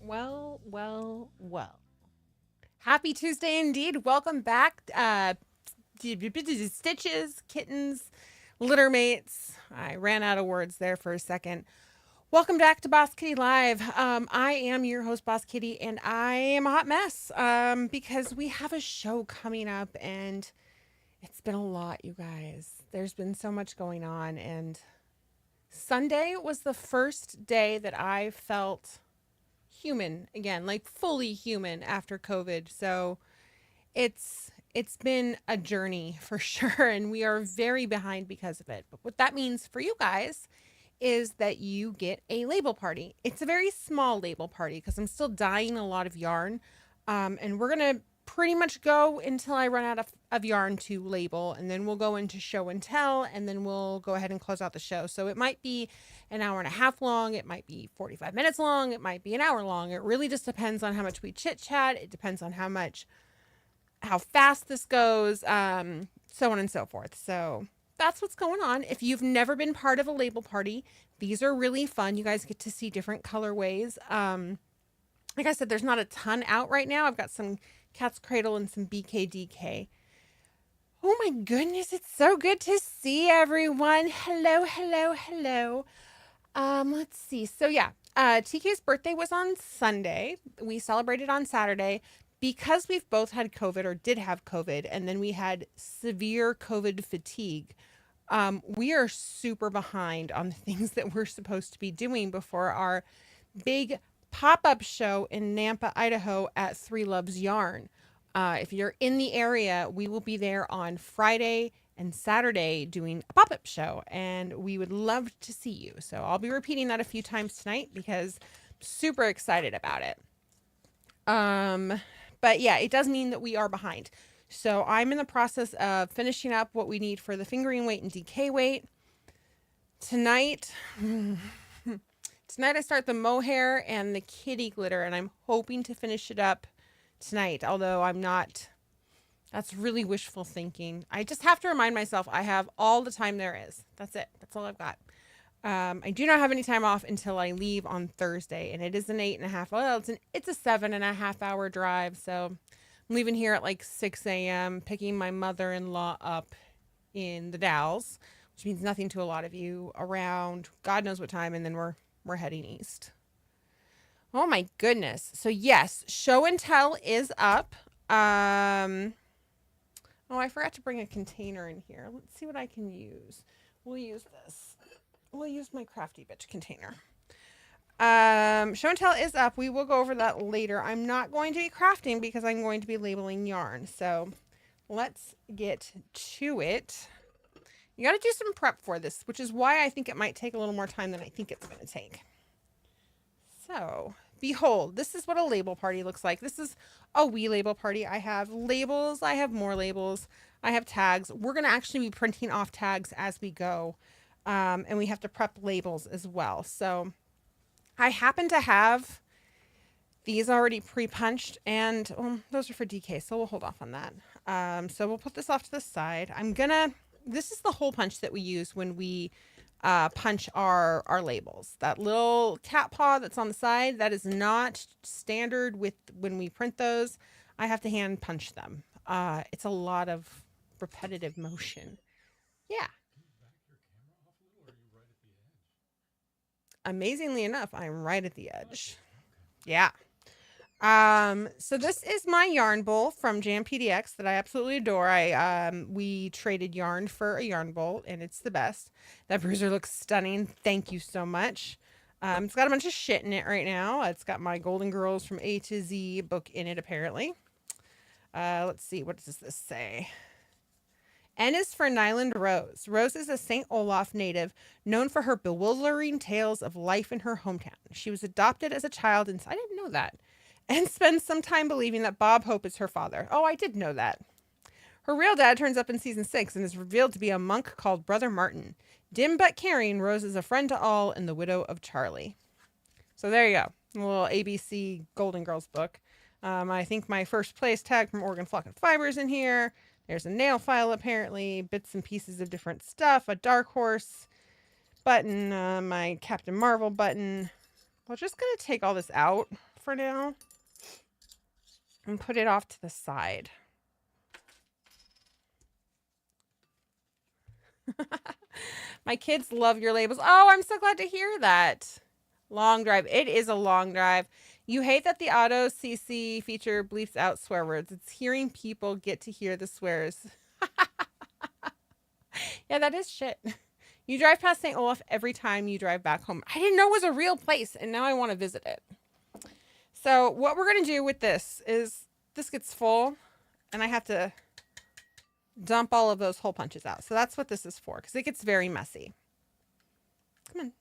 Well. Happy Tuesday indeed. Welcome back. Stitches, kittens, littermates. I ran out of words there for a second. Welcome back to Boss Kitty Live. I am your host, Boss Kitty, and I am a hot mess because we have a show coming up, and it's been a lot, you guys. There's been so much going on, and Sunday was the first day that I felt human again, like fully human after COVID. So it's been a journey for sure, and we are very behind because of it. But what that means for you guys is that you get a label party. It's a very small label party because I'm still dyeing a lot of yarn. And we're going to pretty much go until I run out of yarn to label, and then we'll go into show and tell, and then we'll go ahead and close out the show. So it might be an hour and a half long. It might be 45 minutes long. It might be an hour long. It really just depends on how much we chit chat. It depends on how fast this goes, so on and so forth. So that's what's going on. If you've never been part of a label party, these are really fun. You guys get to see different colorways. Like I said, there's not a ton out right now. I've got some Cat's Cradle and some BKDK. Oh my goodness, it's so good to see everyone. Hello. Let's see. So yeah, TK's birthday was on Sunday. We celebrated on Saturday. Because we've both had COVID or did have COVID, and then we had severe COVID fatigue, we are super behind on the things that we're supposed to be doing before our big pop-up show in Nampa, Idaho at Three Loves Yarn. If you're in the area, we will be there on Friday and Saturday doing a pop-up show, and we would love to see you. So I'll be repeating that a few times tonight because I'm super excited about it. But yeah, it does mean that we are behind. So I'm in the process of finishing up what we need for the fingering weight and DK weight. Tonight I start the mohair and the kitty glitter, and I'm hoping to finish it up tonight, although I'm not. That's really wishful thinking. I just have to remind myself I have all the time there is. That's it. That's all I've got. I do not have any time off until I leave on Thursday, and it is an 8.5. Well, it's a 7.5 hour drive. So I'm leaving here at like 6 a.m., picking my mother-in-law up in the Dalles, which means nothing to a lot of you, around God knows what time, and then we're heading east. Oh my goodness. So yes, show and tell is up. Oh, I forgot to bring a container in here. Let's see what I can use. We'll use this. We'll use my crafty bitch container. Show and tell is up. We will go over that later. I'm not going to be crafting because I'm going to be labeling yarn. So let's get to it. You got to do some prep for this, which is why I think it might take a little more time than I think it's going to take. So behold, this is what a label party looks like. This is a wee label party. I have labels. I have more labels. I have tags. We're going to actually be printing off tags as we go. And we have to prep labels as well. So I happen to have these already pre-punched, and those are for DK, so we'll hold off on that. So we'll put this off to the side. This is the hole punch that we use when we punch our labels. That little cat paw that's on the side, that is not standard with when we print those. I have to hand punch them. It's a lot of repetitive motion. Yeah. Amazingly enough, I'm right at the edge. Yeah. So this is my yarn bowl from Jam PDX that I absolutely adore. We traded yarn for a yarn bowl, and it's the best. That bruiser looks stunning. Thank you so much. It's got a bunch of shit in it right now. It's got my Golden Girls from A to Z book in it, apparently. Let's see. What does this say? N is for Nyland Rose. Rose is a St. Olaf native known for her bewildering tales of life in her hometown. She was adopted as a child, and I didn't know that, and spends some time believing that Bob Hope is her father. Oh, I did know that. Her real dad turns up in season 6 and is revealed to be a monk called Brother Martin. Dim but caring, Rose is a friend to all and the widow of Charlie. So there you go. A little ABC Golden Girls book. I think my first place tag from Oregon Flock and Fibers in here. There's a nail file, apparently, bits and pieces of different stuff, a Dark Horse button, my Captain Marvel button. We're just going to take all this out for now and put it off to the side. My kids love your labels. Oh, I'm so glad to hear that. Long drive. It is a long drive. You hate that the auto CC feature bleeps out swear words. It's hearing people get to hear the swears. Yeah, that is shit. You drive past St. Olaf every time you drive back home. I didn't know it was a real place, and now I want to visit it. So what we're going to do with this is this gets full, and I have to dump all of those hole punches out. So that's what this is for, because it gets very messy. Come on.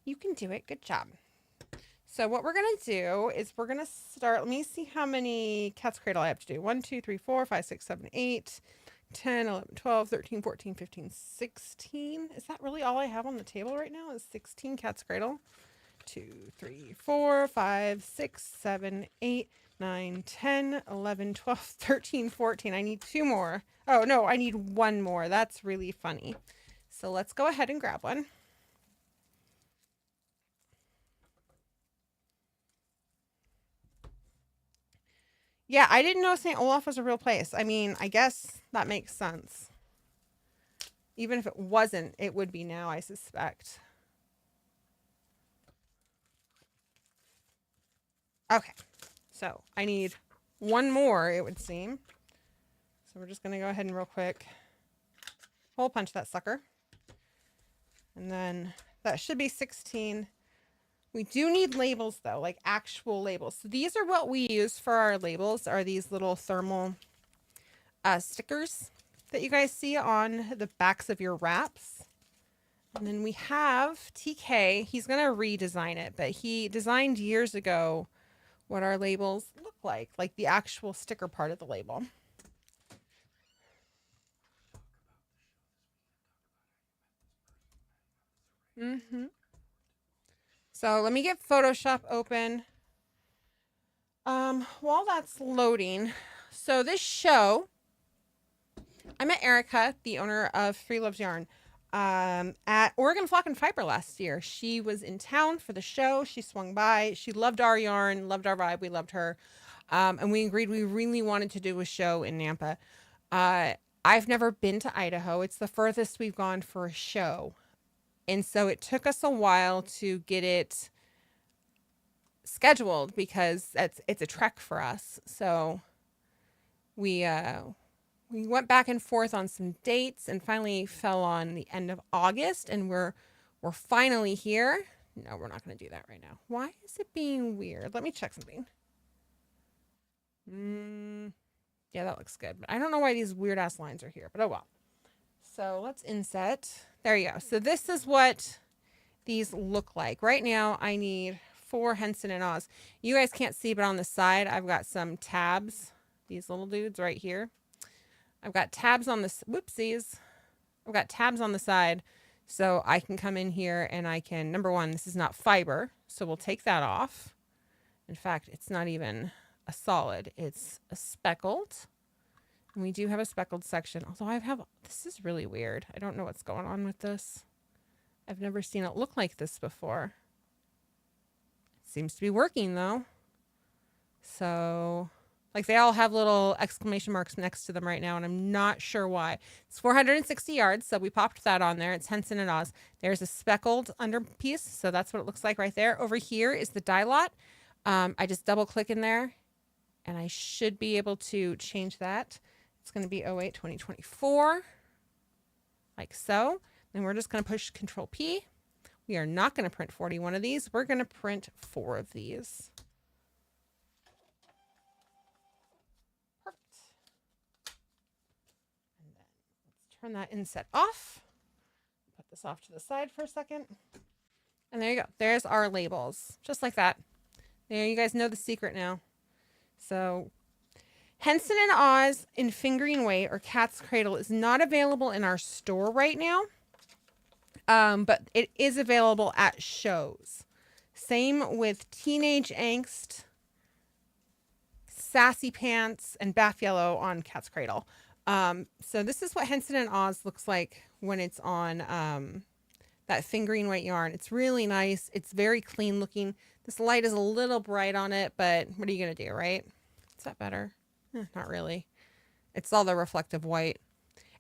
You can do it. Good job. So what we're going to do is we're going to start. Let me see how many cat's cradle I have to do. 1, 2, 3, 4, 5, 6, 7, 8, 10, 11, 12, 13, 14, 15, 16. Is that really all I have on the table right now is 16 cat's cradle? 2, 3, 4, 5, 6, 7, 8, 9, 10, 11, 12, 13, 14. I need 2 more. Oh, no, I need 1 more. That's really funny. So let's go ahead and grab one. Yeah, I didn't know St. Olaf was a real place. I mean, I guess that makes sense. Even if it wasn't, it would be now, I suspect. Okay, so I need 1 more, it would seem. So we're just going to go ahead and real quick hole punch that sucker. And then that should be 16. We do need labels though, like actual labels. So these are what we use for our labels, are these little thermal stickers that you guys see on the backs of your wraps. And then we have TK. He's going to redesign it, but he designed years ago what our labels look like the actual sticker part of the label. So let me get Photoshop open. While that's loading, so this show, I met Erica, the owner of Free Loves Yarn, at Oregon Flock and Fiber last year. She was in town for the show. She swung by. She loved our yarn, loved our vibe. We loved her. And we agreed we really wanted to do a show in Nampa. I've never been to Idaho. It's the furthest we've gone for a show. And so it took us a while to get it scheduled because it's a trek for us. So we went back and forth on some dates and finally fell on the end of August, and we're finally here. No, we're not going to do that right now. Why is it being weird? Let me check something. Yeah, that looks good, but I don't know why these weird ass lines are here, but oh well. So let's inset. There you go. So this is what these look like. Right now I need 4 Henson and Oz. You guys can't see, but on the side I've got some tabs. These little dudes right here. I've got tabs on the, whoopsies. I've got tabs on the side so I can come in here and I can, number one, this is not fiber, so we'll take that off. In fact, it's not even a solid, it's a speckled. And we do have a speckled section, although this is really weird. I don't know what's going on with this. I've never seen it look like this before. It seems to be working though. So, like, they all have little exclamation marks next to them right now, and I'm not sure why. It's 460 yards, so we popped that on there. It's Henson and Oz. There's a speckled under piece, so that's what it looks like right there. Over here is the dye lot. I just double click in there, and I should be able to change that. It's going to be 08-2024, like so. Then we're just going to push Control P. We are not going to print 41 of these. We're going to print 4 of these. Perfect. And then let's turn that inset off. Put this off to the side for a second. And there you go. There's our labels, just like that. There, you guys know the secret now. So Henson and Oz in Fingering Weight or Cat's Cradle is not available in our store right now. But it is available at shows. Same with Teenage Angst, Sassy Pants, and Bath Yellow on Cat's Cradle. So this is what Henson and Oz looks like when it's on that fingering weight yarn. It's really nice. It's very clean looking. This light is a little bright on it, but what are you going to do, right? Is that better? Not really. It's all the reflective white.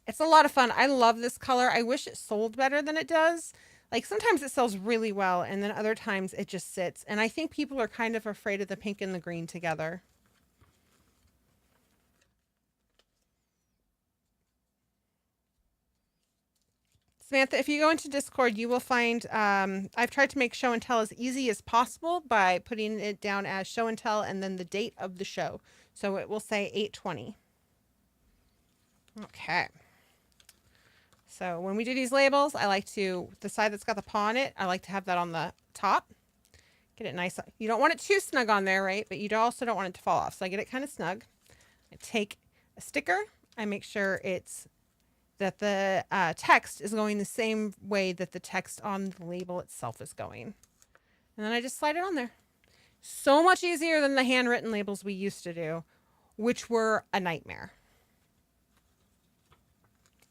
It's a lot of fun. I love this color. I wish it sold better than it does. Like sometimes it sells really well and then other times it just sits. And I think people are kind of afraid of the pink and the green together. Samantha, if you go into Discord, you will find, I've tried to make show and tell as easy as possible by putting it down as show and tell and then the date of the show. So it will say 8/20. Okay. So when we do these labels, I like to, the side that's got the paw on it, I like to have that on the top. Get it nice. You don't want it too snug on there, right? But you also don't want it to fall off. So I get it kind of snug. I take a sticker. I make sure it's that the text is going the same way that the text on the label itself is going. And then I just slide it on there. So much easier than the handwritten labels we used to do, which were a nightmare.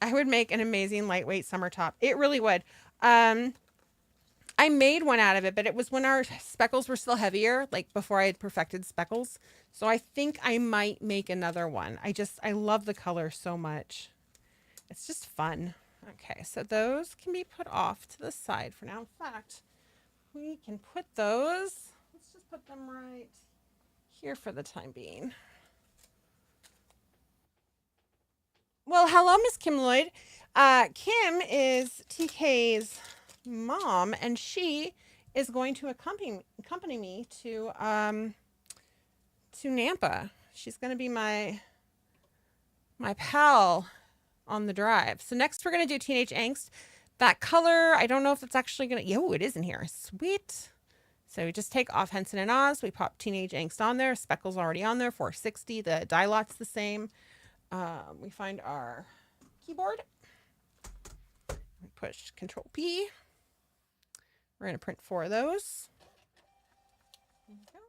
I would make an amazing lightweight summer top. It really would. I made one out of it, but it was when our speckles were still heavier, like before I had perfected speckles. So I think I might make another one. I love the color so much. It's just fun. Okay, so those can be put off to the side for now. In fact, we can put those, let's just put them right here for the time being. Well, hello, Miss Kim Lloyd. Kim is TK's mom, and she is going to accompany me to Nampa. She's going to be my pal on the drive. So next we're going to do Teenage Angst. That color, I don't know if it's actually going to, yo, it is in here. Sweet. So we just take off Henson and Oz. We pop Teenage Angst on there. Speckle's already on there, 460. The die lot's the same. We find our keyboard. We push Control P. We're going to print 4 of those. There we go.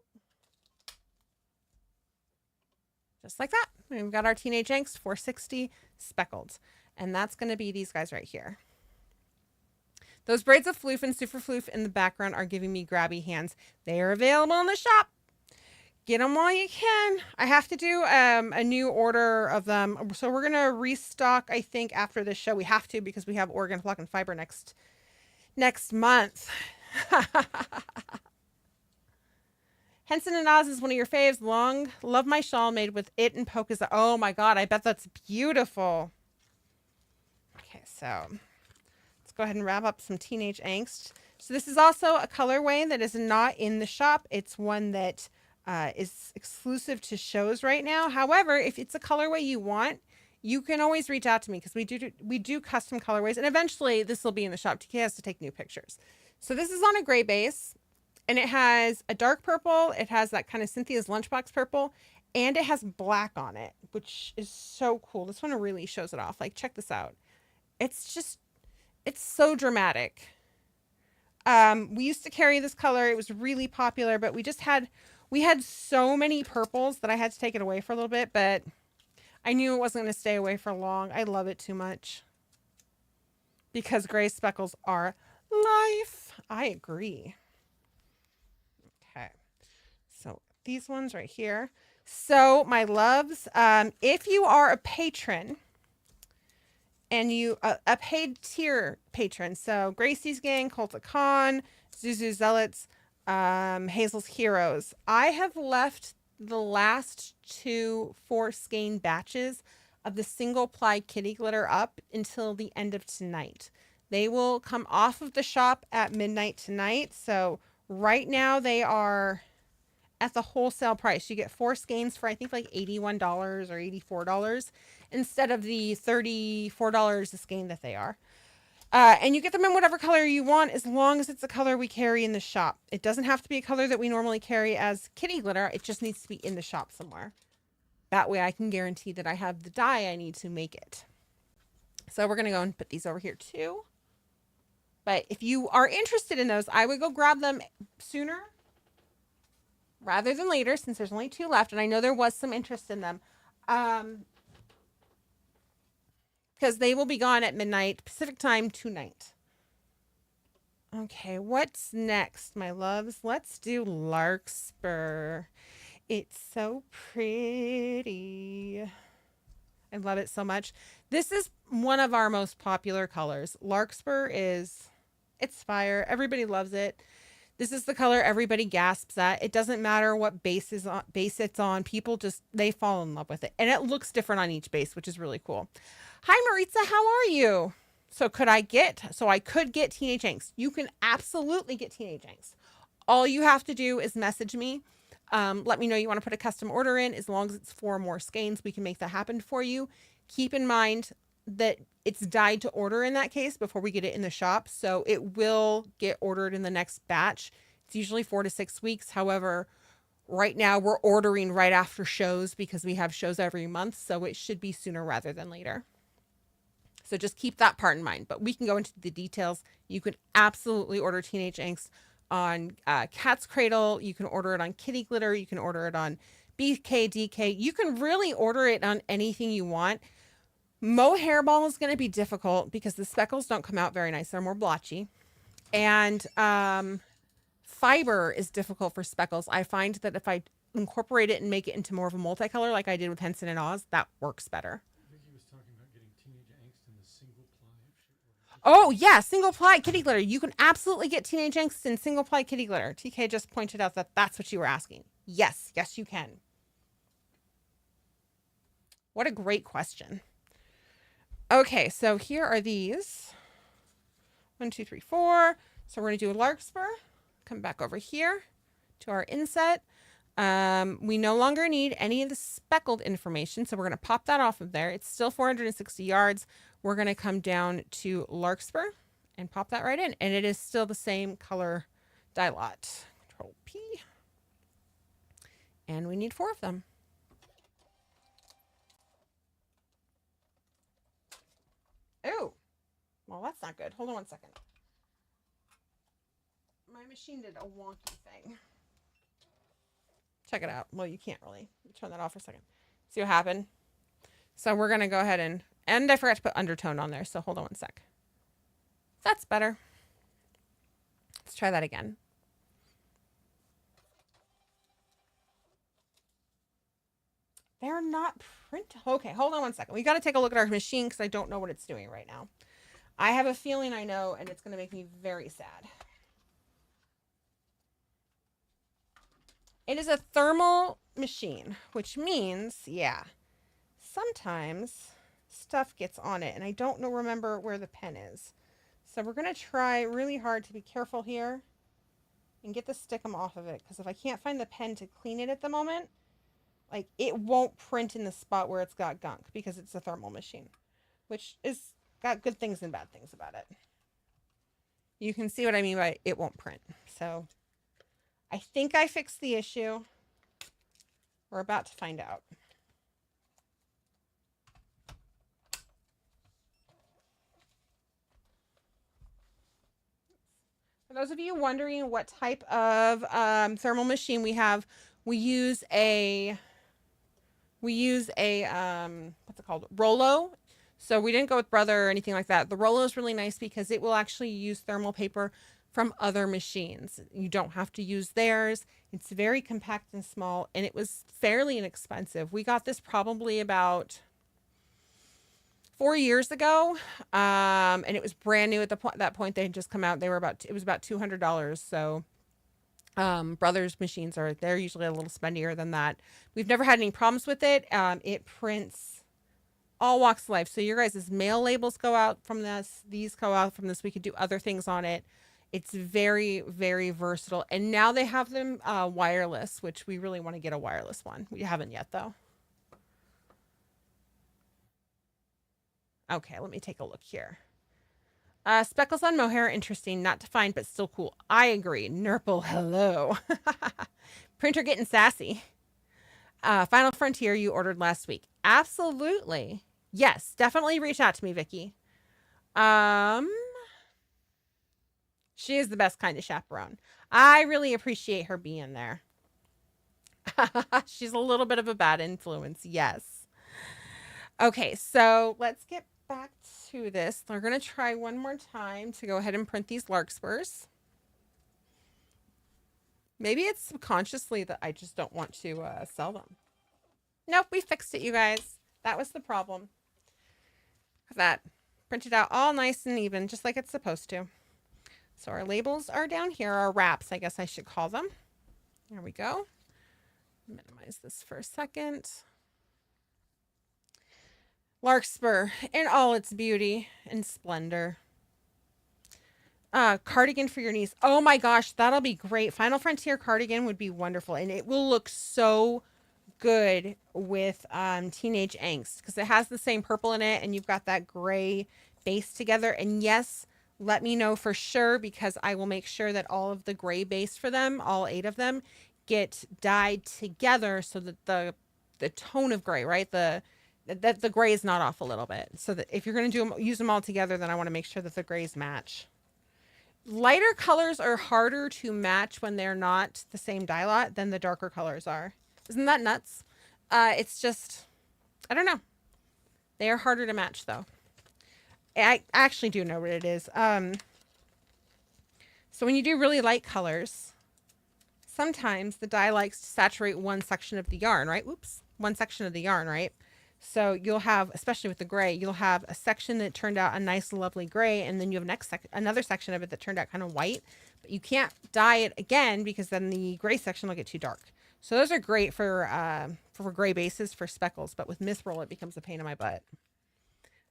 Just like that. And we've got our Teenage Angst 460 speckled. And that's going to be these guys right here. Those braids of floof and super floof in the background are giving me grabby hands. They are available in the shop. Get them while you can. I have to do a new order of them. So we're going to restock, I think, after this show. We have to because we have Oregon Flock and Fiber next month. Henson and Oz is one of your faves. Long. Love my shawl made with it and polkas. Oh my God. I bet that's beautiful. Okay, so let's go ahead and wrap up some Teenage Angst. So this is also a colorway that is not in the shop. It's one that is exclusive to shows right now. However, if it's a colorway you want, you can always reach out to me because we do custom colorways, and eventually this will be in the shop. TK has to take new pictures. So this is on a gray base, and it has a dark purple. It has that kind of Cynthia's Lunchbox purple, and it has black on it, which is so cool. This one really shows it off. Like, check this out. It's so dramatic. We used to carry this color. It was really popular, but we had so many purples that I had to take it away for a little bit, but I knew it wasn't going to stay away for long. I love it too much because gray speckles are life. I agree. Okay. So these ones right here. So my loves, if you are a patron and you, a paid tier patron, so Gracie's Gang, Cult of Con, Zuzu Zealots, Hazel's Heroes. I have left the last 2 4 skein batches of the single ply kitty glitter up until the end of tonight. They will come off of the shop at midnight tonight. So right now they are at the wholesale price. You get 4 skeins for I think like $81 or $84 instead of the $34 a skein that they are. And you get them in whatever color you want as long as it's a color we carry in the shop. It doesn't have to be a color that we normally carry as kitty glitter. It just needs to be in the shop somewhere. That way I can guarantee that I have the dye I need to make it. So we're going to go and put these over here too. But if you are interested in those, I would go grab them sooner rather than later since there's only 2 left. And I know there was some interest in them. Because they will be gone at midnight Pacific time tonight. Okay, what's next, my loves? Let's do larkspur. It's so pretty. I love it so much. This is one of our most popular colors. Larkspur is, it's fire. Everybody loves it. This is the color everybody gasps at. It doesn't matter what base it's on. People just, they fall in love with it. And it looks different on each base, which is really cool. Hi, Maritza. How are you? So I could get Teenage Angst. You can absolutely get Teenage Angst. All you have to do is message me. Let me know you want to put a custom order in. As long as it's 4 more skeins, we can make that happen for you. Keep in mind that it's dyed to order in that case before we get it in the shop. So it will get ordered in the next batch. It's usually 4 to 6 weeks. However, right now we're ordering right after shows because we have shows every month. So it should be sooner rather than later. So just keep that part in mind. But we can go into the details. You can absolutely order Teenage Angst on Cat's Cradle. You can order it on Kitty Glitter. You can order it on BKDK. You can really order it on anything you want. Hairball is going to be difficult because the speckles don't come out very nice. They're more blotchy. And fiber is difficult for speckles. I find that if I incorporate it and make it into more of a multicolor like I did with Henson and Oz, that works better. Vicky was talking about getting Teenage Angst in the single ply. Oh, yeah, single ply kitty glitter. You can absolutely get Teenage Angst in single ply kitty glitter. TK just pointed out that that's what you were asking. Yes, you can. What a great question. Okay, so here are these. 1, 2, 3, 4. So we're going to do a larkspur. Come back over here to our inset. We no longer need any of the speckled information, so we're going to pop that off of there. It's still 460 yards. We're going to come down to larkspur and pop that right in, and it is still the same color dye lot. Control P. And we need 4 of them. Oh, well, that's not good. Hold on 1 second. My machine did a wonky thing. Check it out. Well, you can't really. Turn that off for a second. See what happened? So we're going to go ahead and I forgot to put undertone on there. So hold on 1 sec. That's better. Let's try that again. They're not print. Okay, hold on 1 second. We got to take a look at our machine because I don't know what it's doing right now. I have a feeling I know, and it's going to make me very sad. It is a thermal machine, which means, yeah, sometimes stuff gets on it, and I don't remember where the pen is. So we're going to try really hard to be careful here and get the stickum off of it, because if I can't find the pen to clean it at the moment, like, it won't print in the spot where it's got gunk because it's a thermal machine, which is got good things and bad things about it. You can see what I mean by it won't print. So I think I fixed the issue. We're about to find out. For those of you wondering what type of thermal machine we have, we use a what's it called? Rollo. So we didn't go with Brother or anything like that. The Rollo is really nice because it will actually use thermal paper from other machines. You don't have to use theirs. It's very compact and small, and it was fairly inexpensive. We got this probably about 4 years ago, and it was brand new at that point. They had just come out. It was about $200. So Brothers machines they're usually a little spendier than that. We've never had any problems with it. It prints all walks of life. So your guys' mail labels go out from this. These go out from this. We could do other things on it. It's very, very versatile. And now they have them wireless, which we really want to get a wireless one. We haven't yet, though. Okay, let me take a look here. Speckles on mohair, interesting. Not defined, but still cool. I agree. Nurple, hello. Printer getting sassy. Final Frontier you ordered last week. Absolutely. Yes, definitely reach out to me, Vicky. She is the best kind of chaperone. I really appreciate her being there. She's a little bit of a bad influence. Yes. Okay, so let's get back to this. We're going to try one more time to go ahead and print these larkspurs. Maybe it's subconsciously that I just don't want to sell them. Nope, we fixed it, you guys. That was the problem. That printed out all nice and even, just like it's supposed to. So our labels are down here, our wraps, I guess I should call them. There we go. Minimize this for a second. Larkspur in all its beauty and splendor. Cardigan for your niece. Oh my gosh, that'll be great. Final Frontier cardigan would be wonderful, and it will look so good with Teenage Angst because it has the same purple in it, and you've got that gray base together. And yes, let me know for sure because I will make sure that all of the gray base for them, all 8 of them, get dyed together so that the tone of gray, right? That the gray is not off a little bit. So that if you're going to use them all together, then I want to make sure that the grays match. Lighter colors are harder to match when they're not the same dye lot than the darker colors are. Isn't that nuts? It's just, I don't know. They are harder to match though. I actually do know what it is. So when you do really light colors, sometimes the dye likes to saturate one section of the yarn, right? Oops, one section of the yarn, right? So you'll have, especially with the gray, you'll have a section that turned out a nice, lovely gray, and then you have another section of it that turned out kind of white. But you can't dye it again because then the gray section will get too dark. So those are great for gray bases for speckles, but with Mithril it becomes a pain in my butt.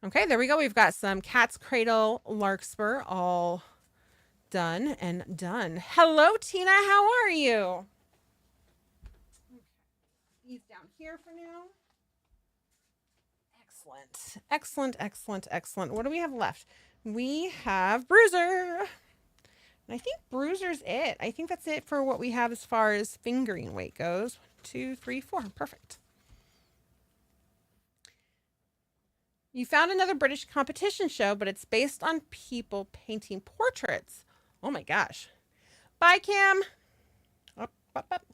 Okay, there we go. We've got some Cat's Cradle Larkspur all done and done. Hello, Tina. How are you? Okay. These down here for now. Excellent. Excellent, excellent, excellent. What do we have left? We have Bruiser. And I think Bruiser's it. I think that's it for what we have as far as fingering weight goes. 1, 2, 3, 4. Perfect. You found another British competition show, but it's based on people painting portraits. Oh my gosh. Bye, Kim. Up, up, up.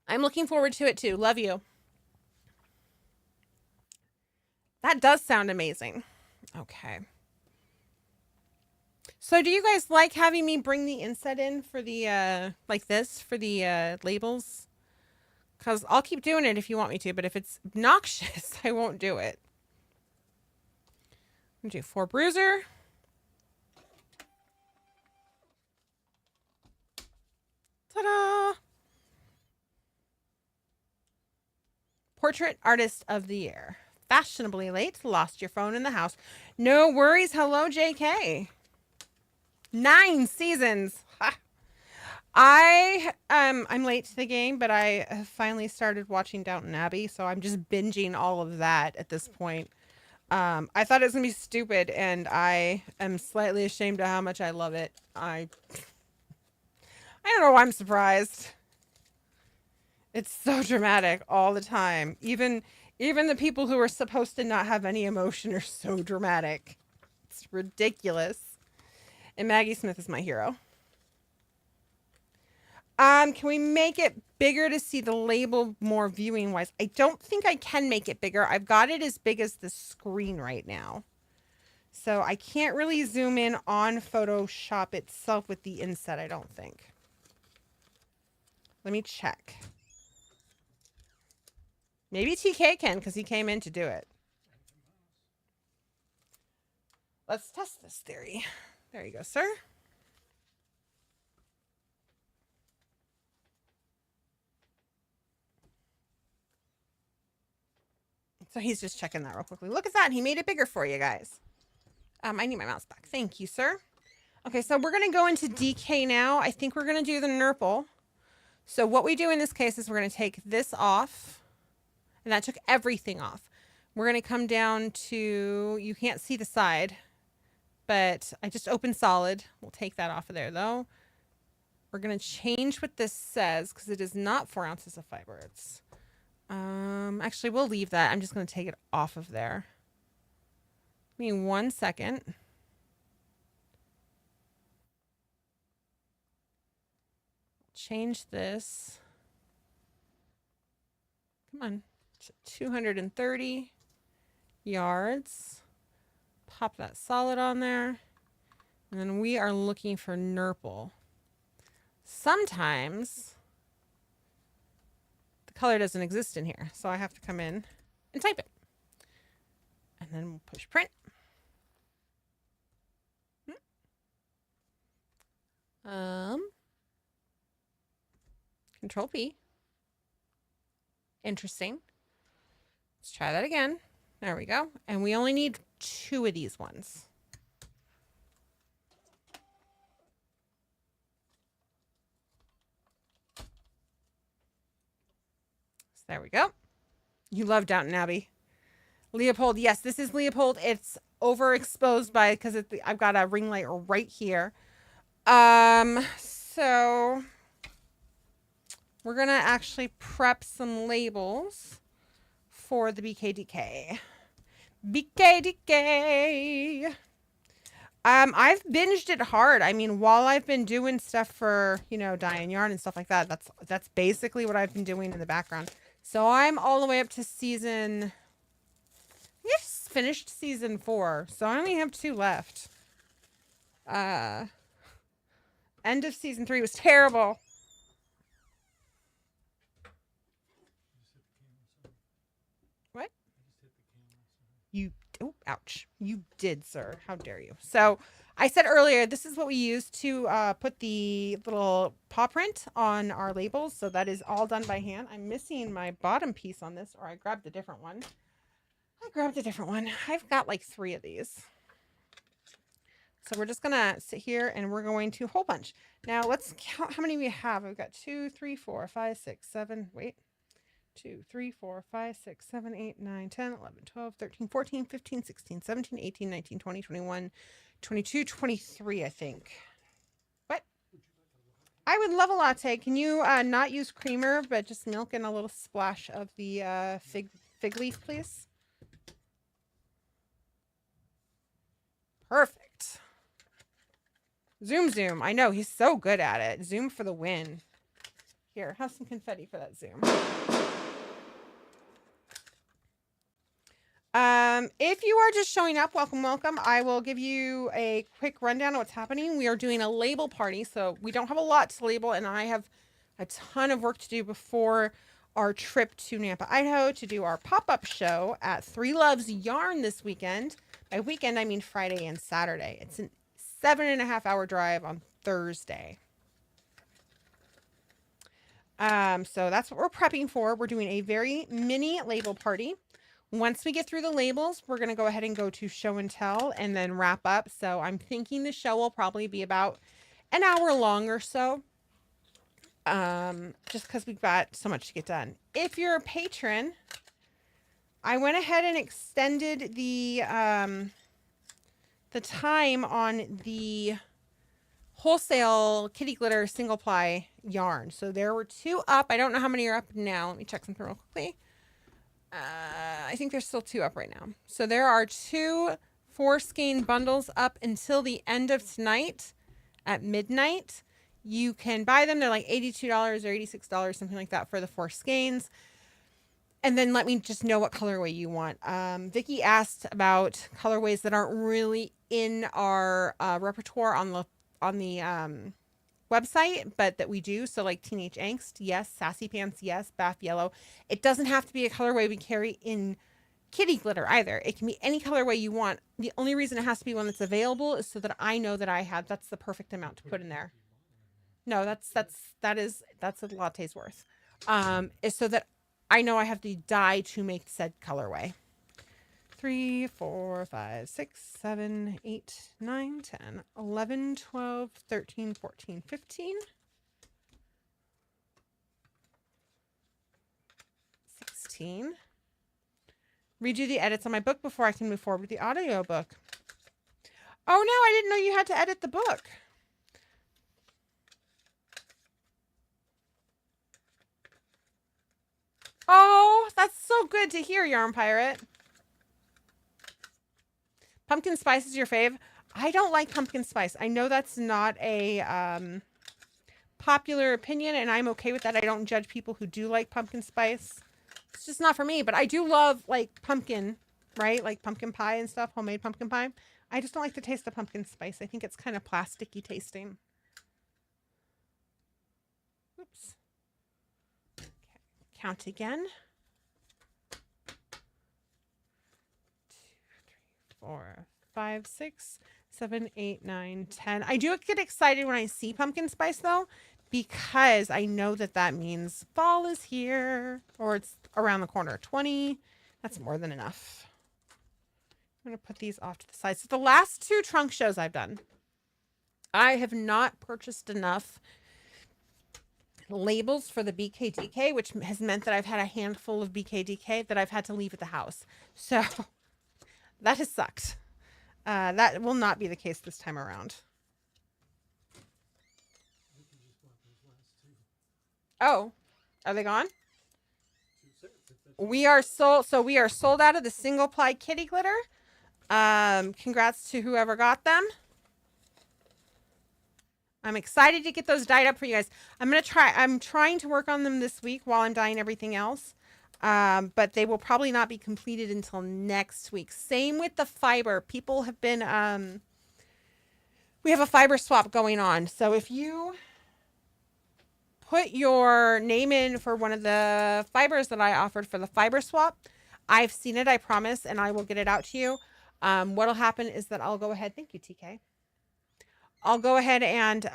I'm looking forward to it too. Love you. That does sound amazing. Okay. So do you guys like having me bring the inset in for the, like this, for the labels? Because I'll keep doing it if you want me to, but if it's obnoxious, I won't do it. I'm going to do 4 Bruiser. Ta-da! Portrait Artist of the Year. Fashionably late. Lost your phone in the house. No worries. Hello, JK. 9 seasons. Ha. I'm late to the game, but I have finally started watching Downton Abbey, so I'm just binging all of that at this point. I thought it was gonna be stupid, and I am slightly ashamed of how much I love it. I don't know why I'm surprised. It's so dramatic all the time. Even the people who are supposed to not have any emotion are so dramatic. It's ridiculous. And Maggie Smith is my hero. Can we make it bigger to see the label more viewing wise? I don't think I can make it bigger. I've got it as big as the screen right now. So I can't really zoom in on Photoshop itself with the inset, I don't think. Let me check. Maybe TK can because he came in to do it. Let's test this theory. There you go, sir. So he's just checking that real quickly. Look at that. He made it bigger for you guys. I need my mouse back. Thank you, sir. Okay, so we're going to go into DK now. I think we're going to do the nurple. So what we do in this case is we're going to take this off. And that took everything off. We're going to come down to, you can't see the side, but I just opened solid. We'll take that off of there though. We're going to change what this says because it is not 4 ounces of fiber. It's, actually we'll leave that. I'm just going to take it off of there. Give me 1 second. Change this. Come on. So 230 yards. Pop that solid on there. And then we are looking for nurple. Sometimes the color doesn't exist in here, so I have to come in and type it. And then we'll push print. Control P. Interesting. Let's try that again. There we go. And we only need 2 of these ones. So there we go. You love Downton Abbey. Leopold, yes, this is Leopold. It's overexposed because I've got a ring light right here. So we're gonna actually prep some labels for the BKDK. BKDK. I've binged it hard. I mean, while I've been doing stuff for, dyeing yarn and stuff like that, that's basically what I've been doing in the background. So I'm all the way up to season. I just finished season 4, so I only have 2 left. End of season 3 was terrible. What? Ouch. You did, sir. How dare you? So I said earlier, this is what we use to put the little paw print on our labels. So that is all done by hand. I'm missing my bottom piece on this, or I grabbed a different one. I've got like 3 of these. So we're just going to sit here and we're going to hole punch. Now let's count how many we have. We've got 2, 3, 4, 5, 6, 7. Wait. 2, 3, 4, 5, 6, 7, 8, 9, 10, 11, 12, 13, 14, 15, 16, 17, 18, 19, 20, 21, 22, 23, I think. What? I would love a latte. Can you not use creamer, but just milk and a little splash of the fig leaf, please? Perfect. Zoom. I know, he's so good at it. Zoom for the win. Here, have some confetti for that zoom. If you are just showing up, welcome. I will give you a quick rundown of what's happening. We are doing a label party, so we don't have a lot to label, and I have a ton of work to do before our trip to Nampa, Idaho to do our pop-up show at Three Loves Yarn this weekend. By weekend, I mean Friday and Saturday. It's a 7.5-hour drive on Thursday. So that's what we're prepping for. We're doing a very mini label party. Once we get through the labels, we're going to go ahead and go to show and tell and then wrap up. So I'm thinking the show will probably be about an hour long or so. Just because we've got so much to get done. If you're a patron, I went ahead and extended the time on the wholesale kitty glitter single ply yarn. So there were 2 up. I don't know how many are up now. Let me check something real quickly. I think there's still 2 up right now. So there are 2 4 skein bundles up until the end of tonight at midnight. You can buy them. They're like $82 or $86, something like that for the 4 skeins. And then let me just know what colorway you want. Vicky asked about colorways that aren't really in our repertoire on the website, but that we do. So like Teenage Angst, yes. Sassy Pants, yes. Bath Yellow. It doesn't have to be a colorway we carry in kitty glitter either. It can be any colorway you want. The only reason it has to be one that's available is so that I know that that's the perfect amount to put in there. No, that's a latte's worth. Is so that I know I have the dye to make said colorway. 3, 4, 5, 6, 7, 8, 9, 10, 11, 12, 13, 14, 15, 16. Redo the edits on my book before I can move forward with the audio book. Oh no, I didn't know you had to edit the book. Oh, that's so good to hear, Yarn Pirate. Pumpkin spice is your fave? I don't like pumpkin spice. I know that's not a popular opinion, and I'm okay with that. I don't judge people who do like pumpkin spice. It's just not for me, but I do love like pumpkin, right? Like pumpkin pie and stuff, homemade pumpkin pie. I just don't like the taste of pumpkin spice. I think it's kind of plasticky tasting. Oops. Okay. Count again. 2, 3, 4, 5, 6, 7, 8, 9, 10. I do get excited when I see pumpkin spice though, because I know that that means fall is here or it's around the corner. 20. That's more than enough. I'm going to put these off to the side. So the last 2 trunk shows I've done, I have not purchased enough labels for the BKDK, which has meant that I've had a handful of BKDK that I've had to leave at the house. So that has sucked. That will not be the case this time around. Oh, are they gone? We are sold. So we are sold out of the single ply kitty glitter. Congrats to whoever got them. I'm excited to get those dyed up for you guys. I'm trying to work on them this week while I'm dyeing everything else. But they will probably not be completed until next week. Same with the fiber. People have been, we have a fiber swap going on. So if you put your name in for one of the fibers that I offered for the fiber swap, I've seen it, I promise, and I will get it out to you. What'll happen is that I'll go ahead. Thank you, TK. I'll go ahead and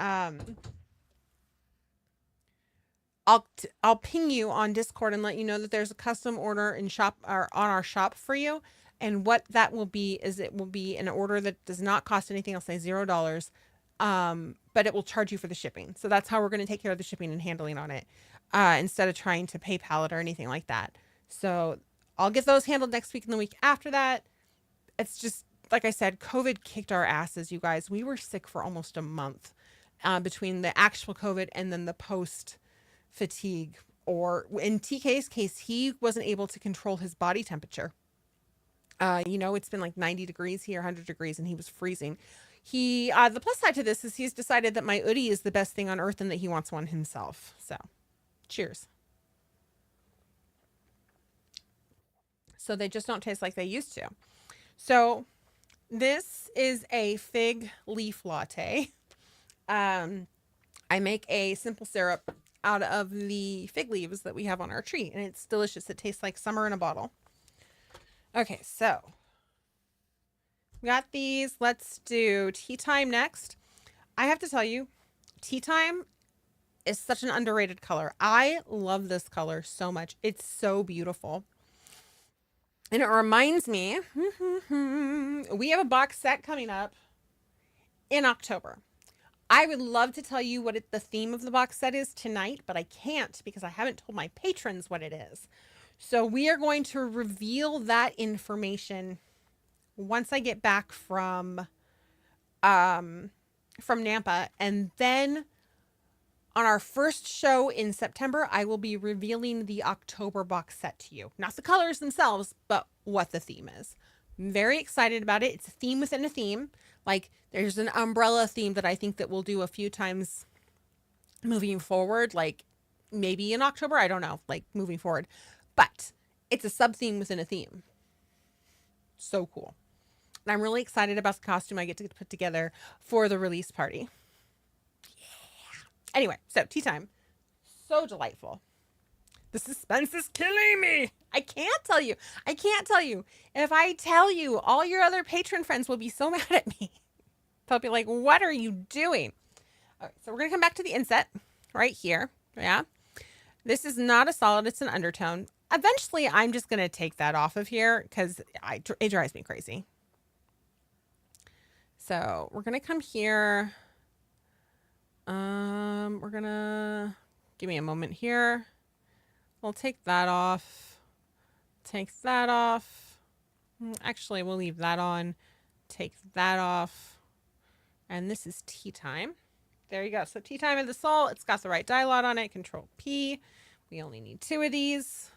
I'll ping you on Discord and let you know that there's a custom order in shop or on our shop for you. And what that will be is it will be an order that does not cost anything. I'll say $0. But it will charge you for the shipping. So that's how we're going to take care of the shipping and handling on it, instead of trying to PayPal it or anything like that. So I'll get those handled next week and the week after that. It's just, like I said, COVID kicked our asses, you guys. We were sick for almost a month, between the actual COVID and then the post fatigue. Or in TK's case, he wasn't able to control his body temperature. It's been like 90 degrees here, 100 degrees, and he was freezing. The plus side to this is he's decided that my Oodie is the best thing on earth and that he wants one himself. So, cheers. So they just don't taste like they used to. So this is a fig leaf latte. I make a simple syrup out of the fig leaves that we have on our tree, and it's delicious. It tastes like summer in a bottle. Okay, so we got these. Let's do tea time next. I have to tell you, tea time is such an underrated color. I love this color so much. It's so beautiful. And it reminds me, we have a box set coming up in October. I would love to tell you what the theme of the box set is tonight, but I can't because I haven't told my patrons what it is. So we are going to reveal that information once I get back from Nampa, and then on our first show in September, I will be revealing the October box set to you. Not the colors themselves, but what the theme is. I'm very excited about it. It's a theme within a theme. Like there's an umbrella theme that I think that we'll do a few times moving forward, like maybe in October, I don't know, like moving forward. But it's a sub-theme within a theme. So cool. And I'm really excited about the costume I get to put together for the release party. Yeah. Anyway, so tea time. So delightful. The suspense is killing me. I can't tell you. If I tell you, all your other patron friends will be so mad at me. They'll be like, what are you doing? All right, so we're going to come back to the inset right here. Yeah. This is not a solid. It's an undertone. Eventually, I'm just going to take that off of here because it drives me crazy. So we're going to come here. We're going to give me a moment here. We'll take that off. Take that off. Actually, we'll leave that on. Take that off. And this is tea time. There you go. So tea time of the soul. It's got the right dye lot on it. Control P. We only need 2 of these.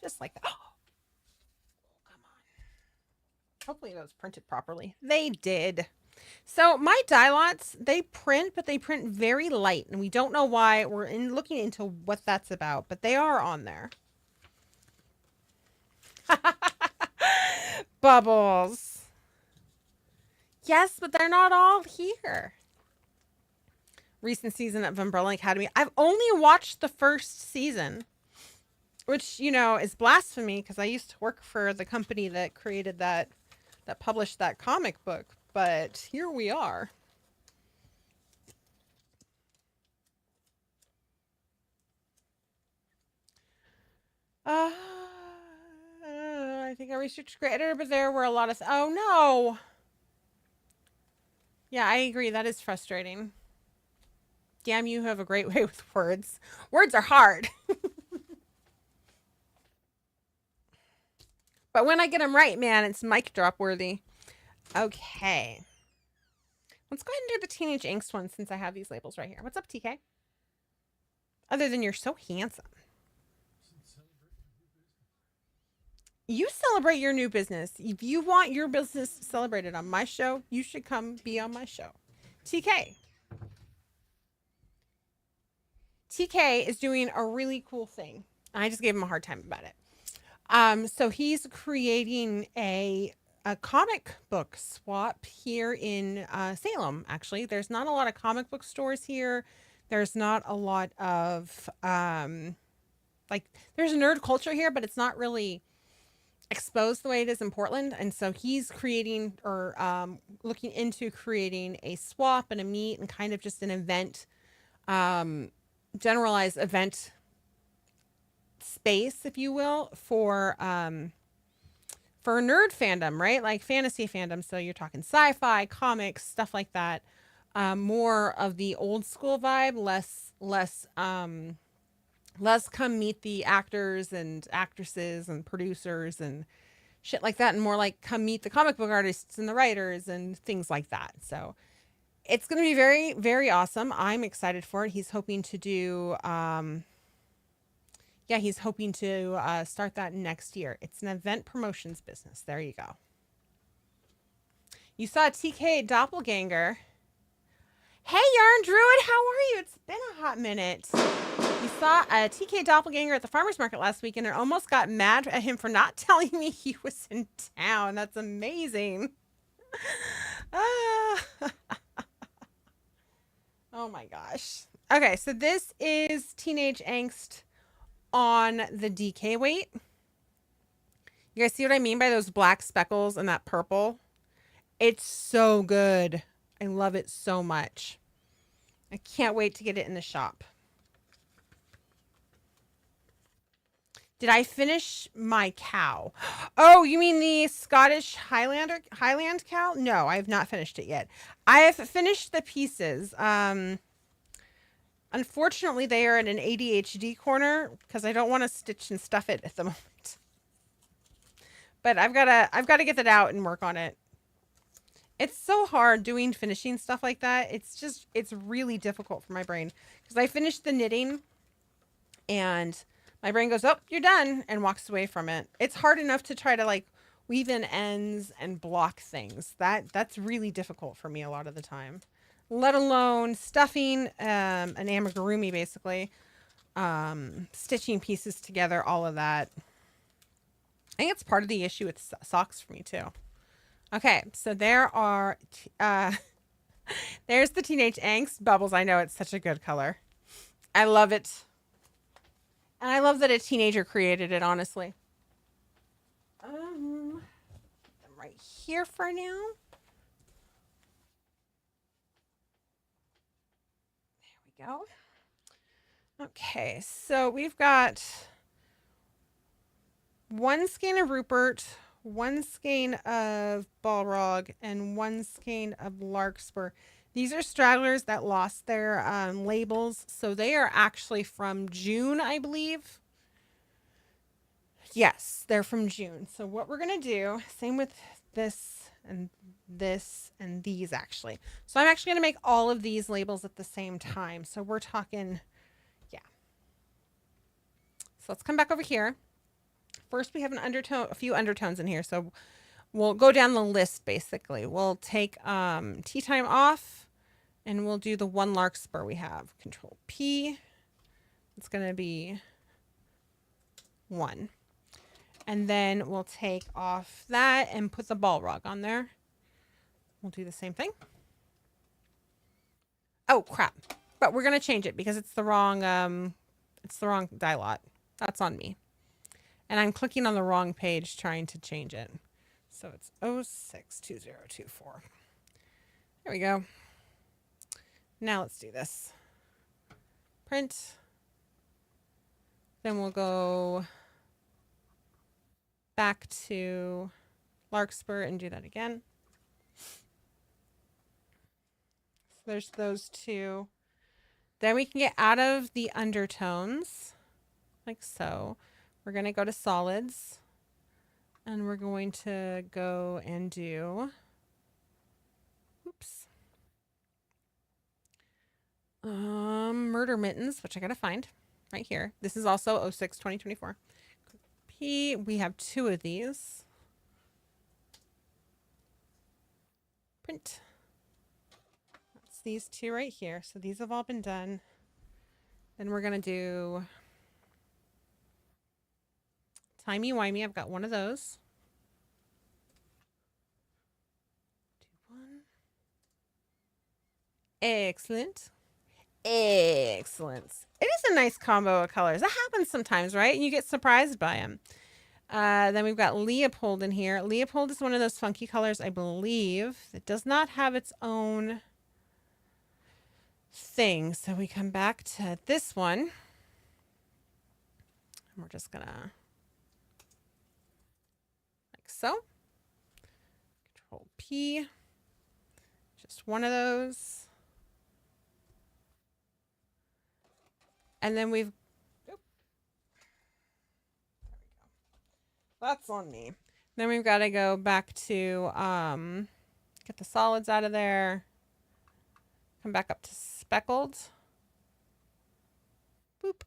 Just like that. Oh, come on. Hopefully those printed properly. They did. So my dye lots, they print, but they print very light, and we don't know why. We're looking into what that's about, but they are on there. Bubbles. Yes, but they're not all here. Recent season of Umbrella Academy. I've only watched the first season, which, is blasphemy because I used to work for the company that created that published that comic book, but here we are. I think I researched creator, but there were a lot of oh no. Yeah, I agree. That is frustrating. Damn, you have a great way with words. Words are hard. But when I get them right, man, it's mic drop worthy. Okay. Let's go ahead and do the Teenage Angst one since I have these labels right here. What's up, TK? Other than you're so handsome. You celebrate your new business. If you want your business celebrated on my show, you should come be on my show. TK. TK is doing a really cool thing. I just gave him a hard time about it. So he's creating a comic book swap here in Salem. Actually, there's not a lot of comic book stores here. There's not a lot of there's a nerd culture here, but it's not really exposed the way it is in Portland. And so he's creating or looking into creating a swap and a meet and kind of just an event, generalized event space, if you will, for nerd fandom, right? Like fantasy fandom. So you're talking sci-fi, comics, stuff like that. More of the old school vibe, less come meet the actors and actresses and producers and shit like that, and more like come meet the comic book artists and the writers and things like that. So it's going to be very, very awesome. I'm excited for it. He's hoping to do, he's hoping to start that next year. It's an event promotions business. There you go. You saw TK Doppelganger. Hey, Yarn Druid, how are you? It's been a hot minute. You saw a TK Doppelganger at the farmer's market last week, and I almost got mad at him for not telling me he was in town. That's amazing. Oh my gosh. Okay, so this is Teenage Angst on the DK weight. You guys see what I mean by those black speckles and that purple? It's so good. I love it so much. I can't wait to get it in the shop. Did I finish my cow? Oh, you mean the Scottish Highland cow? No, I have not finished it yet. I have finished the pieces. Unfortunately, they are in an ADHD corner because I don't want to stitch and stuff it at the moment. But I've got to get that out and work on it. It's so hard doing finishing stuff like that. It's really difficult for my brain because I finished the knitting and my brain goes, oh, you're done, and walks away from it. It's hard enough to try to like weave in ends and block things. That's really difficult for me a lot of the time, let alone stuffing an amigurumi, basically, stitching pieces together, all of that. I think it's part of the issue with socks for me too. Okay, so there are, there's the Teenage Angst Bubbles. I know it's such a good color. I love it. And I love that a teenager created it, honestly. Put them right here for now. There we go. Okay, so we've got one skein of Rupert, one skein of Balrog, and one skein of Larkspur. These are stragglers that lost their labels, so they are actually from June, I believe. Yes, they're from June. So what we're going to do, same with this and this and these, actually. So I'm actually going to make all of these labels at the same time. So we're talking, yeah. So let's come back over here. First, we have a few undertones in here. So we'll go down the list basically. We'll take tea time off and we'll do the one larkspur we have. Control P. It's going to be 1. And then we'll take off that and put the ball rug on there. We'll do the same thing. Oh, crap. But we're going to change it because it's the wrong die lot. That's on me. And I'm clicking on the wrong page trying to change it. So it's 062024. There we go. Now let's do this. Print. Then we'll go back to larkspur and do that again. So there's those two. Then we can get out of the undertones, like so. We're going to go to solids, and we're going to go and do, oops, murder mittens, which I got to find right here. This is also 06-2024. P, we have 2 of these. Print. That's these 2 right here. So these have all been done. Then we're going to do timey-wimey. I've got one of those. Do 1. Excellent. Excellent. It is a nice combo of colors. That happens sometimes, right? And you get surprised by them. Then we've got Leopold in here. Leopold is one of those funky colors, I believe. It does not have its own thing. So we come back to this one. And we're just going to, like so. Control P. Just one of those. And then we've, oop, there we go. That's on me. Then we've got to go back to get the solids out of there. Come back up to speckled. Boop.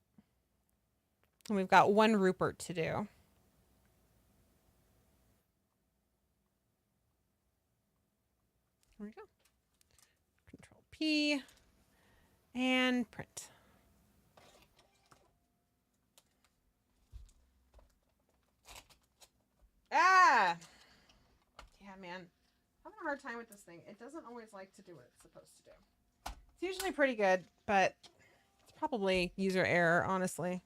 And we've got 1 Rupert to do. There we go. Control P and print. Ah! Yeah, man. I'm having a hard time with this thing. It doesn't always like to do what it's supposed to do. It's usually pretty good, but it's probably user error, honestly.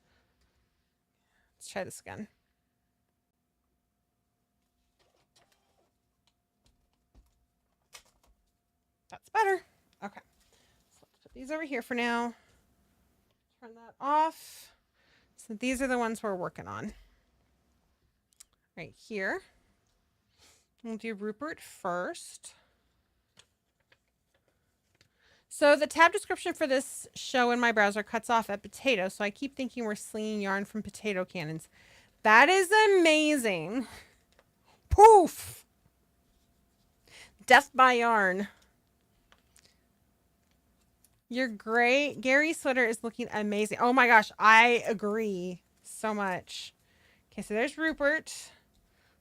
Let's try this again. That's better. Okay. So let's put these over here for now. Turn that off. So these are the ones we're working on. Right here. We'll do Rupert first. So the tab description for this show in my browser cuts off at potato, so I keep thinking we're slinging yarn from potato cannons. That is amazing. Poof! Death by yarn. Your gray Gary sweater is looking amazing. Oh my gosh, I agree so much. Okay, so there's Rupert.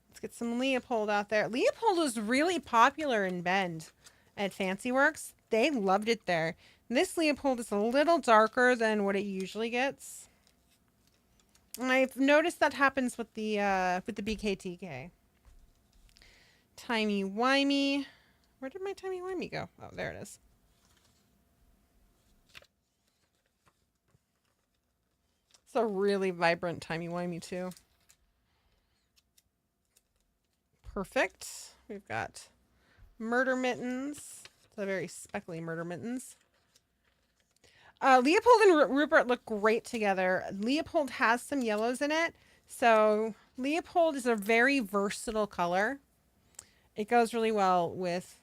Let's get some Leopold out there. Leopold was really popular in Bend at Fancy Works. They loved it there. And this Leopold is a little darker than what it usually gets. And I've noticed that happens with the BKTK. Timey-wimey. Where did my timey-wimey go? Oh, there it is. It's a really vibrant timey-wimey too. Perfect. We've got murder mittens. It's a very speckly murder mittens. Leopold and Rupert look great together. Leopold has some yellows in it. So Leopold is a very versatile color. It goes really well with,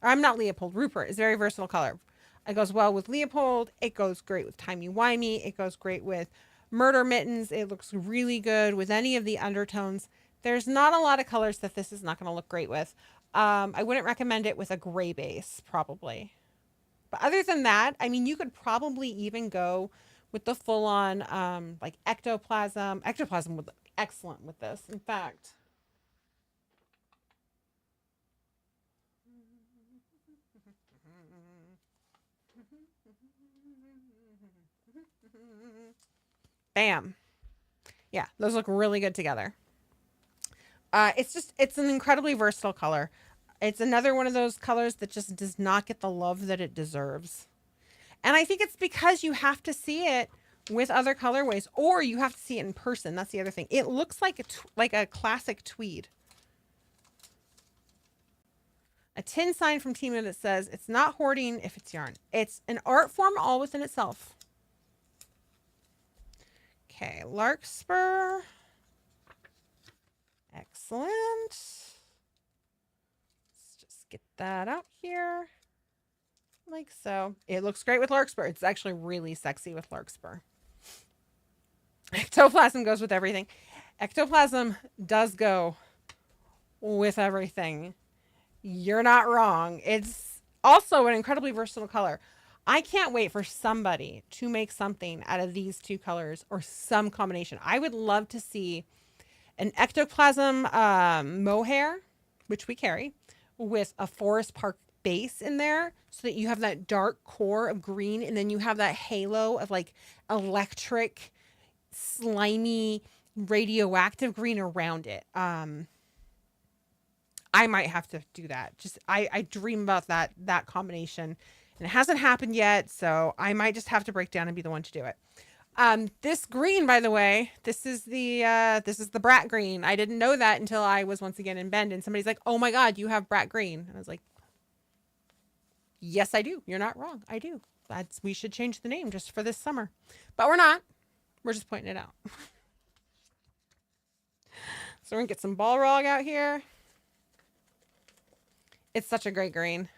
I'm not Leopold, Rupert is a very versatile color. It goes well with Leopold. It goes great with timey-wimey. It goes great with murder mittens. It looks really good with any of the undertones. There's not a lot of colors that this is not going to look great with. I wouldn't recommend it with a gray base, probably. But other than that, I mean, you could probably even go with the full-on, like, ectoplasm. Ectoplasm would look excellent with this. In fact, Bam. Yeah, those look really good together. It's an incredibly versatile color. It's another one of those colors that just does not get the love that it deserves. And I think it's because you have to see it with other colorways, or you have to see it in person. That's the other thing. It looks like a classic tweed. A tin sign from Temu that says, it's not hoarding if it's yarn. It's an art form all within itself. Okay, larkspur. Excellent. Let's just get that out here. Like so. It looks great with larkspur. It's actually really sexy with larkspur. Ectoplasm goes with everything. Ectoplasm does go with everything. You're not wrong. It's also an incredibly versatile color. I can't wait for somebody to make something out of these two colors or some combination. I would love to see an ectoplasm mohair, which we carry, with a Forest Park base in there so that you have that dark core of green and then you have that halo of like electric, slimy, radioactive green around it. I might have to do that. Just I dream about that combination, and it hasn't happened yet, so I might just have to break down and be the one to do it. This green, by the way, this is the brat green. I didn't know that until I was once again in Bend, and somebody's like, "Oh my God, you have brat green," and I was like, "Yes, I do. You're not wrong. I do. We should change the name just for this summer, but we're not. We're just pointing it out." So we're gonna get some Balrog out here. It's such a great green.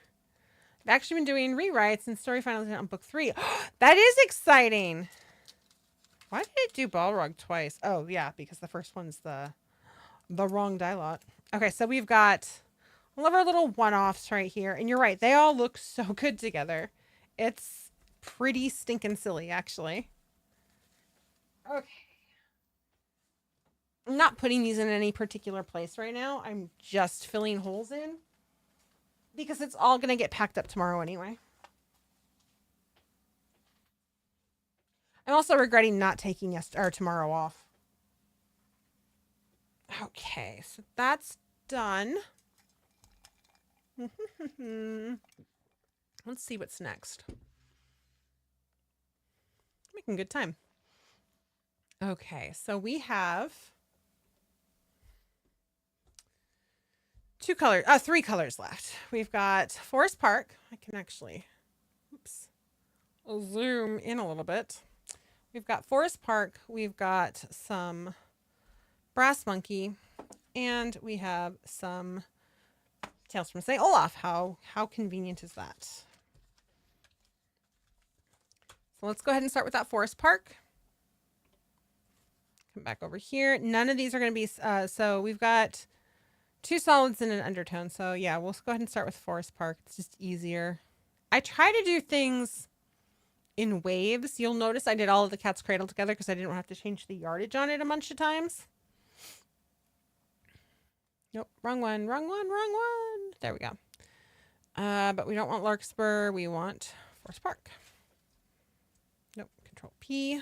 I've actually been doing rewrites and story finals on book 3. That is exciting. Why did it do Balrog twice? Oh, yeah, because the first one's the wrong die lot. Okay, so we've got all of our little one-offs right here. And you're right, they all look so good together. It's pretty stinking silly, actually. Okay. I'm not putting these in any particular place right now. I'm just filling holes in, because it's all going to get packed up tomorrow anyway. I'm also regretting not taking tomorrow off. Okay, so that's done. Let's see what's next. Making good time. Okay, so we have three colors left. We've got Forest Park. I can actually, zoom in a little bit. We've got Forest Park. We've got some Brass Monkey, and we have some Tales from St. Olaf. How convenient is that? So let's go ahead and start with that Forest Park. Come back over here. None of these are going to be, so we've got 2 solids and an undertone. So yeah, we'll go ahead and start with Forest Park. It's just easier. I try to do things in waves. You'll notice I did all of the Cat's Cradle together because I didn't have to change the yardage on it a bunch of times. Nope, wrong one. There we go. But we don't want Larkspur. We want Forest Park. Nope, Control P.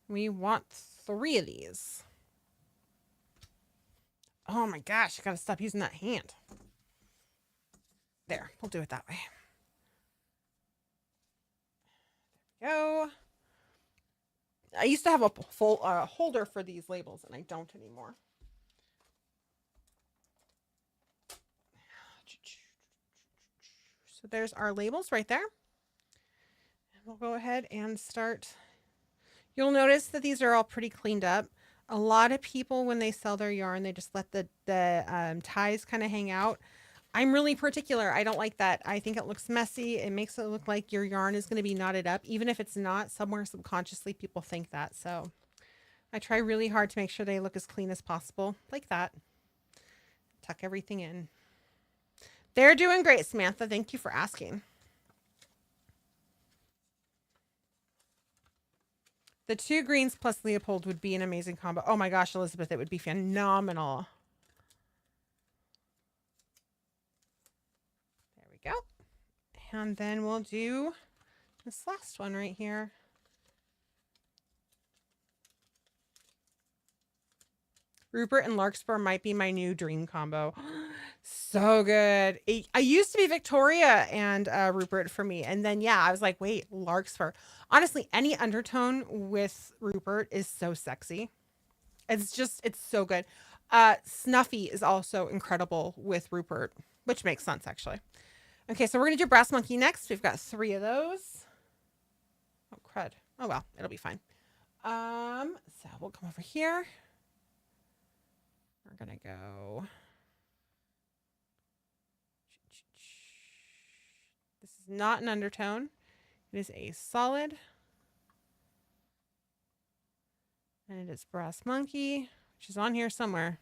We want 3 of these. Oh my gosh, I gotta stop using that hand. There, we'll do it that way. There we go. I used to have a full holder for these labels, and I don't anymore. So there's our labels right there. And we'll go ahead and start. You'll notice that these are all pretty cleaned up. A lot of people, when they sell their yarn, they just let the ties kind of hang out. I'm really particular. I don't like that. I think it looks messy. It makes it look like your yarn is going to be knotted up. Even if it's not, somewhere subconsciously people think that. So I try really hard to make sure they look as clean as possible, like that. Tuck everything in. They're doing great, Samantha. Thank you for asking. The 2 greens plus Leopold would be an amazing combo. Oh my gosh, Elizabeth, it would be phenomenal. There we go. And then we'll do this last one right here. Rupert and Larkspur might be my new dream combo. So good. I used to be Victoria and Rupert for me. And then, yeah, I was like, wait, Larkspur. Honestly, any undertone with Rupert is so sexy. It's so good. Snuffy is also incredible with Rupert, which makes sense, actually. Okay, so we're going to do Brass Monkey next. We've got 3 of those. Oh, crud. Oh, well, it'll be fine. So we'll come over here. We're going to go. This is not an undertone. It is a solid. And it is Brass Monkey, which is on here somewhere.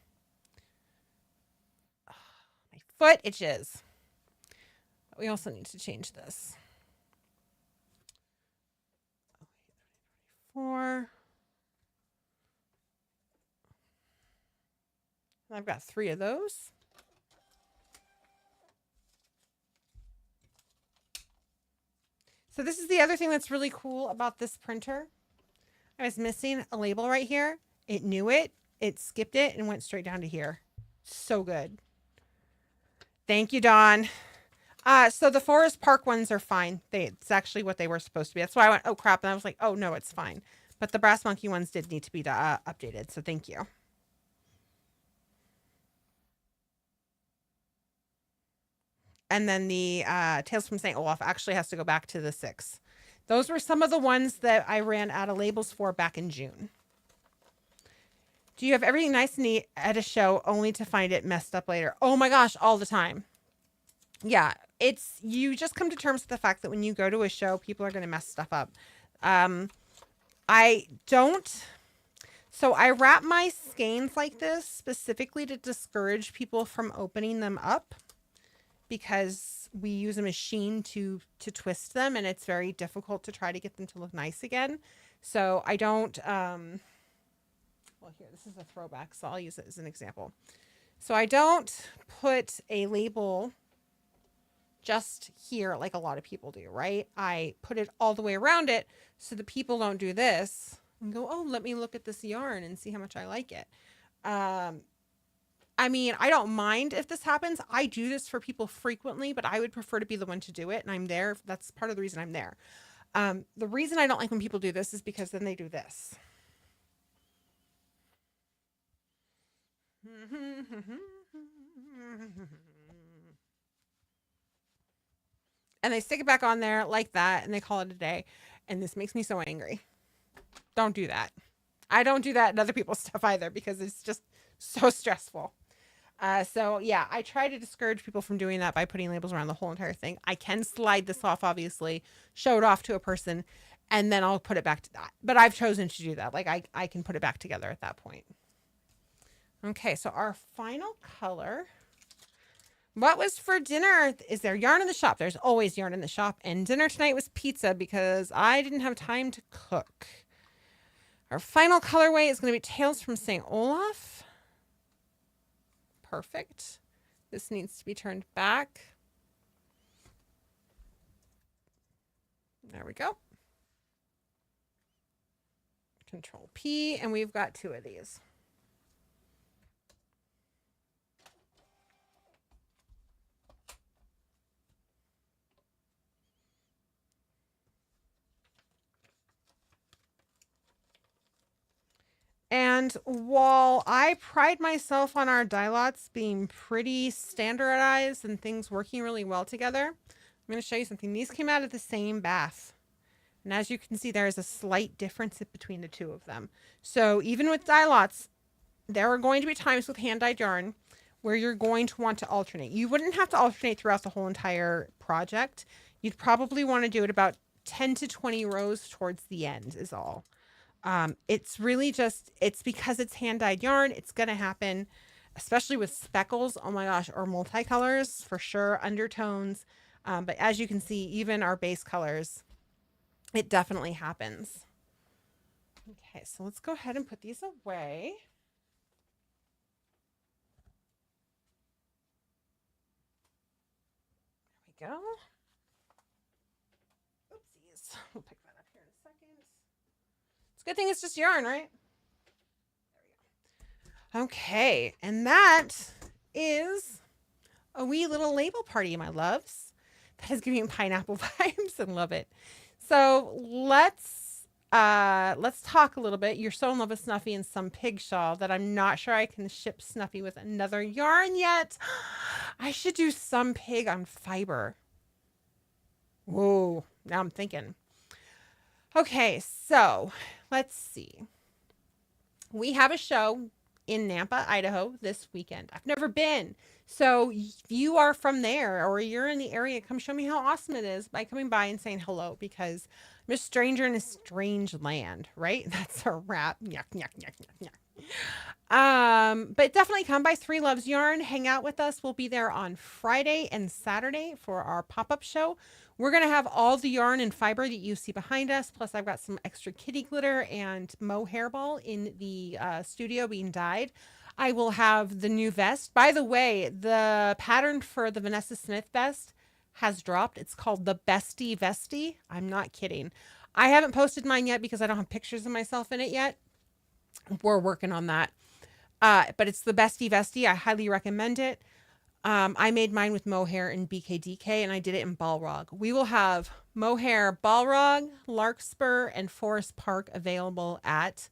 Oh, my foot itches. But we also need to change this. 4. I've got 3 of those. So this is the other thing that's really cool about this printer. I was missing a label right here. It knew it. It skipped it and went straight down to here. So good. Thank you, Dawn. So the Forest Park ones are fine. It's actually what they were supposed to be. That's why I went, oh crap. And I was like, oh no, it's fine. But the Brass Monkey ones did need to be updated. So thank you. And then the Tales from St. Olaf actually has to go back to the 6. Those were some of the ones that I ran out of labels for back in June. Do you have everything nice and neat at a show only to find it messed up later? Oh my gosh, all the time. Yeah, you just come to terms with the fact that when you go to a show, people are going to mess stuff up. I don't. So I wrap my skeins like this specifically to discourage people from opening them up, because we use a machine to twist them, and it's very difficult to try to get them to look nice again. So I don't, well, here, this is a throwback, so I'll use it as an example. So I don't put a label just here like a lot of people do, right? I put it all the way around it so the people don't do this and go, oh, let me look at this yarn and see how much I like it. I mean, I don't mind if this happens. I do this for people frequently, but I would prefer to be the one to do it. And I'm there. That's part of the reason I'm there. The reason I don't like when people do this is because then they do this. And they stick it back on there like that, and they call it a day. And this makes me so angry. Don't do that. I don't do that in other people's stuff either, because it's just so stressful. So yeah, I try to discourage people from doing that by putting labels around the whole entire thing. I can slide this off, obviously, show it off to a person, and then I'll put it back to that. But I've chosen to do that. Like I can put it back together at that point. Okay, so our final color. What was for dinner? Is there yarn in the shop? There's always yarn in the shop. And dinner tonight was pizza because I didn't have time to cook. Our final colorway is going to be Tales from St. Olaf. Perfect. This needs to be turned back. There we go. Control P, and we've got 2 of these. And while I pride myself on our dye lots being pretty standardized and things working really well together, I'm going to show you something. These came out of the same bath. And as you can see, there is a slight difference between the 2 of them. So even with dye lots, there are going to be times with hand-dyed yarn where you're going to want to alternate. You wouldn't have to alternate throughout the whole entire project. You'd probably want to do it about 10 to 20 rows towards the end is all. It's really just, it's because it's hand-dyed yarn. It's going to happen, especially with speckles. Oh my gosh, or multicolors for sure, undertones. But as you can see, even our base colors, it definitely happens. Okay, so let's go ahead and put these away. There we go. We'll pick that up here in a second. It's a good thing it's just yarn, right? There we go. Okay, and that is a wee little label party, my loves. That is giving pineapple vibes and love it. So let's talk a little bit. You're so in love with Snuffy and some pig shawl that I'm not sure I can ship Snuffy with another yarn yet. I should do some pig on fiber. Whoa, now I'm thinking. Okay, so let's see. We have a show in Nampa, Idaho this weekend. I've never been. So if you are from there or you're in the area, come show me how awesome it is by coming by and saying hello, because I'm a stranger in a strange land, right? That's a wrap. Yuck, yuck, yuck, yuck, yuck. But definitely come by Three Loves Yarn, hang out with us. We'll be there on Friday and Saturday for our pop-up show. We're going to have all the yarn and fiber that you see behind us. Plus, I've got some extra kitty glitter and mohair ball in the studio being dyed. I will have the new vest. By the way, the pattern for the Vanessa Smith vest has dropped. It's called the Bestie Vestie. I'm not kidding. I haven't posted mine yet because I don't have pictures of myself in it yet. We're working on that. But it's the Bestie Vestie. I highly recommend it. I made mine with mohair and BKDK, and I did it in Balrog. We will have mohair Balrog, Larkspur, and Forest Park available at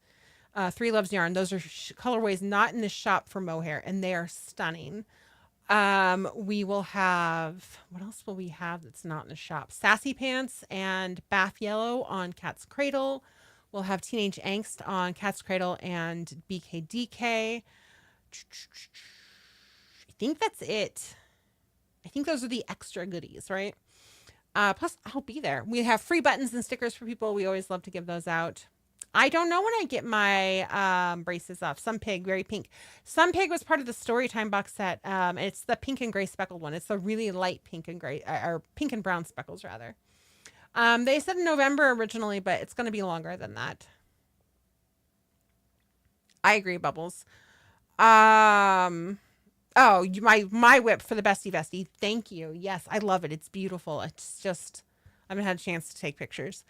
Three Loves Yarn. Those are colorways not in the shop for mohair, and they are stunning. We will have, what else will we have that's not in the shop? Sassy Pants and Bath Yellow on Cat's Cradle. We'll have Teenage Angst on Cat's Cradle and BKDK. I think that's it. I think those are the extra goodies, right? Plus, I'll be there. We have free buttons and stickers for people. We always love to give those out. I don't know when I get my braces off. Some Pig, very pink. Some Pig was part of the Storytime box set. It's the pink and gray speckled one. It's the really light pink and gray, or pink and brown speckles, rather. They said in November originally, but it's going to be longer than that. I agree, Bubbles. Oh, my whip for the Bestie Vestie. Thank you. Yes, I love it. It's beautiful. It's just, I haven't had a chance to take pictures.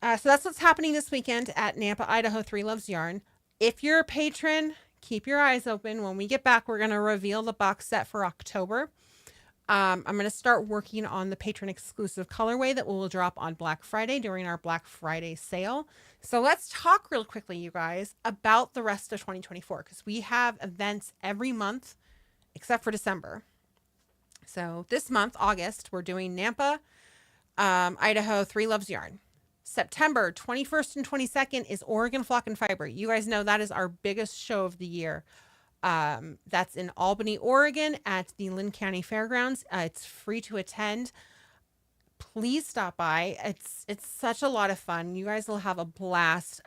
So that's what's happening this weekend at Nampa, Idaho, Three Loves Yarn. If you're a patron, keep your eyes open. When we get back, we're going to reveal the box set for October. I'm going to start working on the patron exclusive colorway that will drop on Black Friday during our Black Friday sale. So let's talk real quickly, you guys, about the rest of 2024, because we have events every month except for December. So this month, August, we're doing Nampa, Idaho, Three Loves Yarn. September 21st and 22nd is Oregon Flock and Fiber. You guys know that is our biggest show of the year. That's in Albany, Oregon at the Lynn County Fairgrounds. It's free to attend. Please stop by. It's such a lot of fun. You guys will have a blast.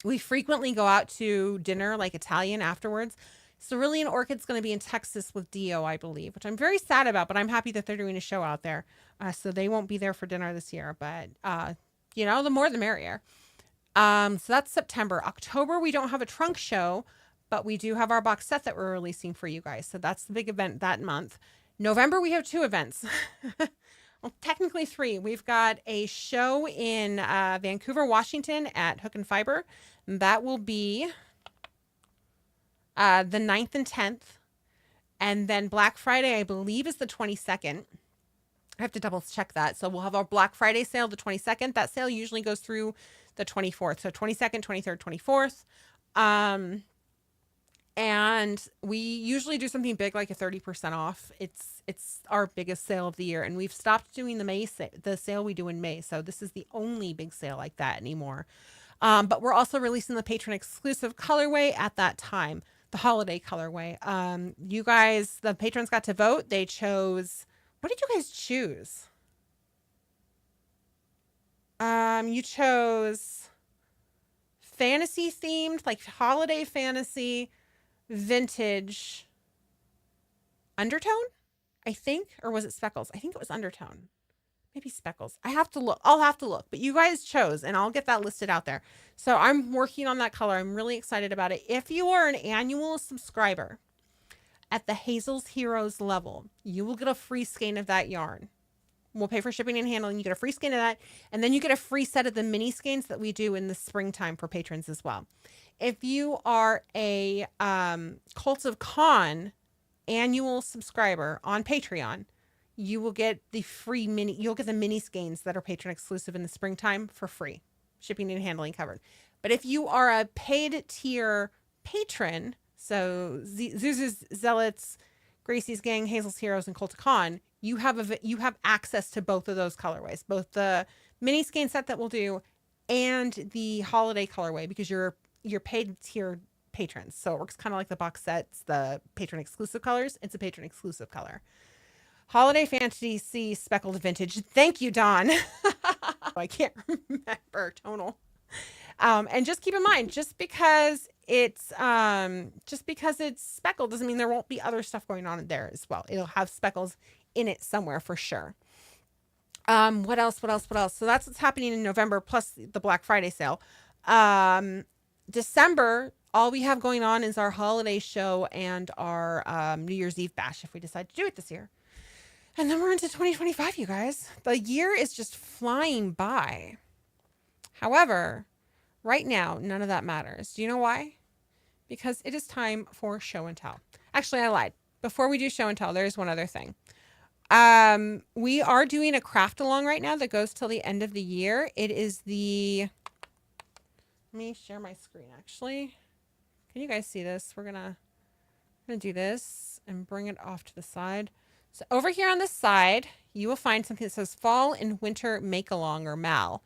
We frequently go out to dinner, like Italian, afterwards. Cerulean Orchid's going to be in Texas with Dio, I believe, which I'm very sad about, but I'm happy that they're doing a show out there. So they won't be there for dinner this year, but, the more the merrier. So that's September. October, we don't have a trunk show, but we do have our box set that we're releasing for you guys. So that's the big event that month. November, we have 2 events. Well, technically 3. We've got a show in Vancouver, Washington at Hook and Fiber. That will be the 9th and 10th. And then Black Friday, I believe, is the 22nd. I have to double check that. So we'll have our Black Friday sale the 22nd. That sale usually goes through the 24th. So 22nd, 23rd, 24th. And we usually do something big like a 30% off. It's our biggest sale of the year. And we've stopped doing the sale we do in May. So this is the only big sale like that anymore. But we're also releasing the patron exclusive colorway at that time. The holiday colorway. You guys, the patrons got to vote. They chose, what did you guys choose? You chose fantasy themed, like holiday fantasy, vintage, undertone, I think, or was it speckles? I think it was undertone. Maybe speckles. I have to look. I'll have to look. But you guys chose, and I'll get that listed out there. So I'm working on that color. I'm really excited about it. If you are an annual subscriber at the Hazel's Heroes level, you will get a free skein of that yarn. We'll pay for shipping and handling. You get a free skein of that. And then you get a free set of the mini skeins that we do in the springtime for patrons as well. If you are a Cult of Con annual subscriber on Patreon, you will get the free you'll get the mini skeins that are patron exclusive in the springtime for free. Shipping and handling covered. But if you are a paid tier patron, so Zuzu's Zealots, Gracie's Gang, Hazel's Heroes, and Cult of Con, you have access to both of those colorways, both the mini skein set that we'll do and the holiday colorway, because you're paid tier patrons. So it works kind of like the box sets, the patron exclusive colors. It's a patron exclusive color. Holiday Fantasy Speckled Vintage. Thank you, Dawn. I can't remember tonal. And just keep in mind, just because it's speckled doesn't mean there won't be other stuff going on in there as well. It'll have speckles in it somewhere for sure. What else? So that's what's happening in November, plus the Black Friday sale. December, all we have going on is our holiday show and our New Year's Eve bash, if we decide to do it this year. And then we're into 2025, you guys. The year is just flying by. However, right now, none of that matters. Do you know why? Because it is time for show and tell. Actually, I lied. Before we do show and tell, there's one other thing. We are doing a craft along right now that goes till the end of the year. It is let me share my screen, actually. Can you guys see this? We're gonna do this and bring it off to the side. So over here on the side, you will find something that says Fall and Winter Make-Along, or MAL,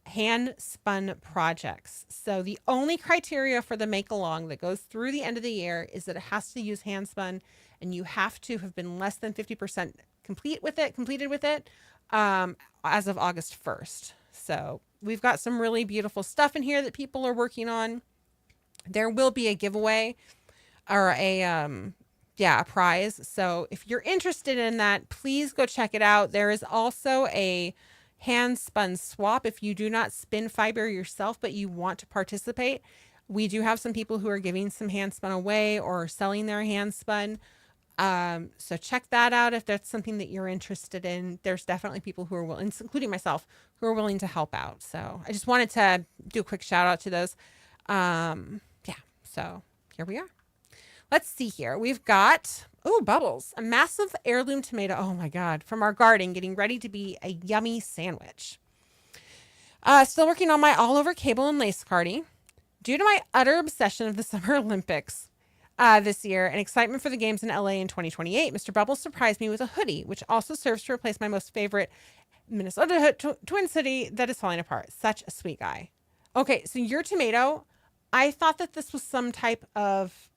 hand spun projects. So the only criteria for the Make-Along that goes through the end of the year is that it has to use hand spun, and you have to have been less than 50% completed with it as of August 1st. So we've got some really beautiful stuff in here that people are working on. There will be a giveaway or a prize. So if you're interested in that, please go check it out. There is also a hand spun swap. If you do not spin fiber yourself, but you want to participate, we do have some people who are giving some hand spun away or selling their hand spun. So check that out if that's something that you're interested in. There's definitely people who are willing, including myself, who are willing to help out. So I just wanted to do a quick shout out to those. So here we are. Let's see here. We've got, bubbles, a massive heirloom tomato. Oh my God. From our garden, getting ready to be a yummy sandwich. Still working on my all over cable and lace cardi. Due to my utter obsession of the Summer Olympics this year and excitement for the games in LA in 2028, Mr. Bubbles surprised me with a hoodie, which also serves to replace my most favorite Minnesota Twin City that is falling apart. Such a sweet guy. Okay, so your tomato, I thought that this was some type of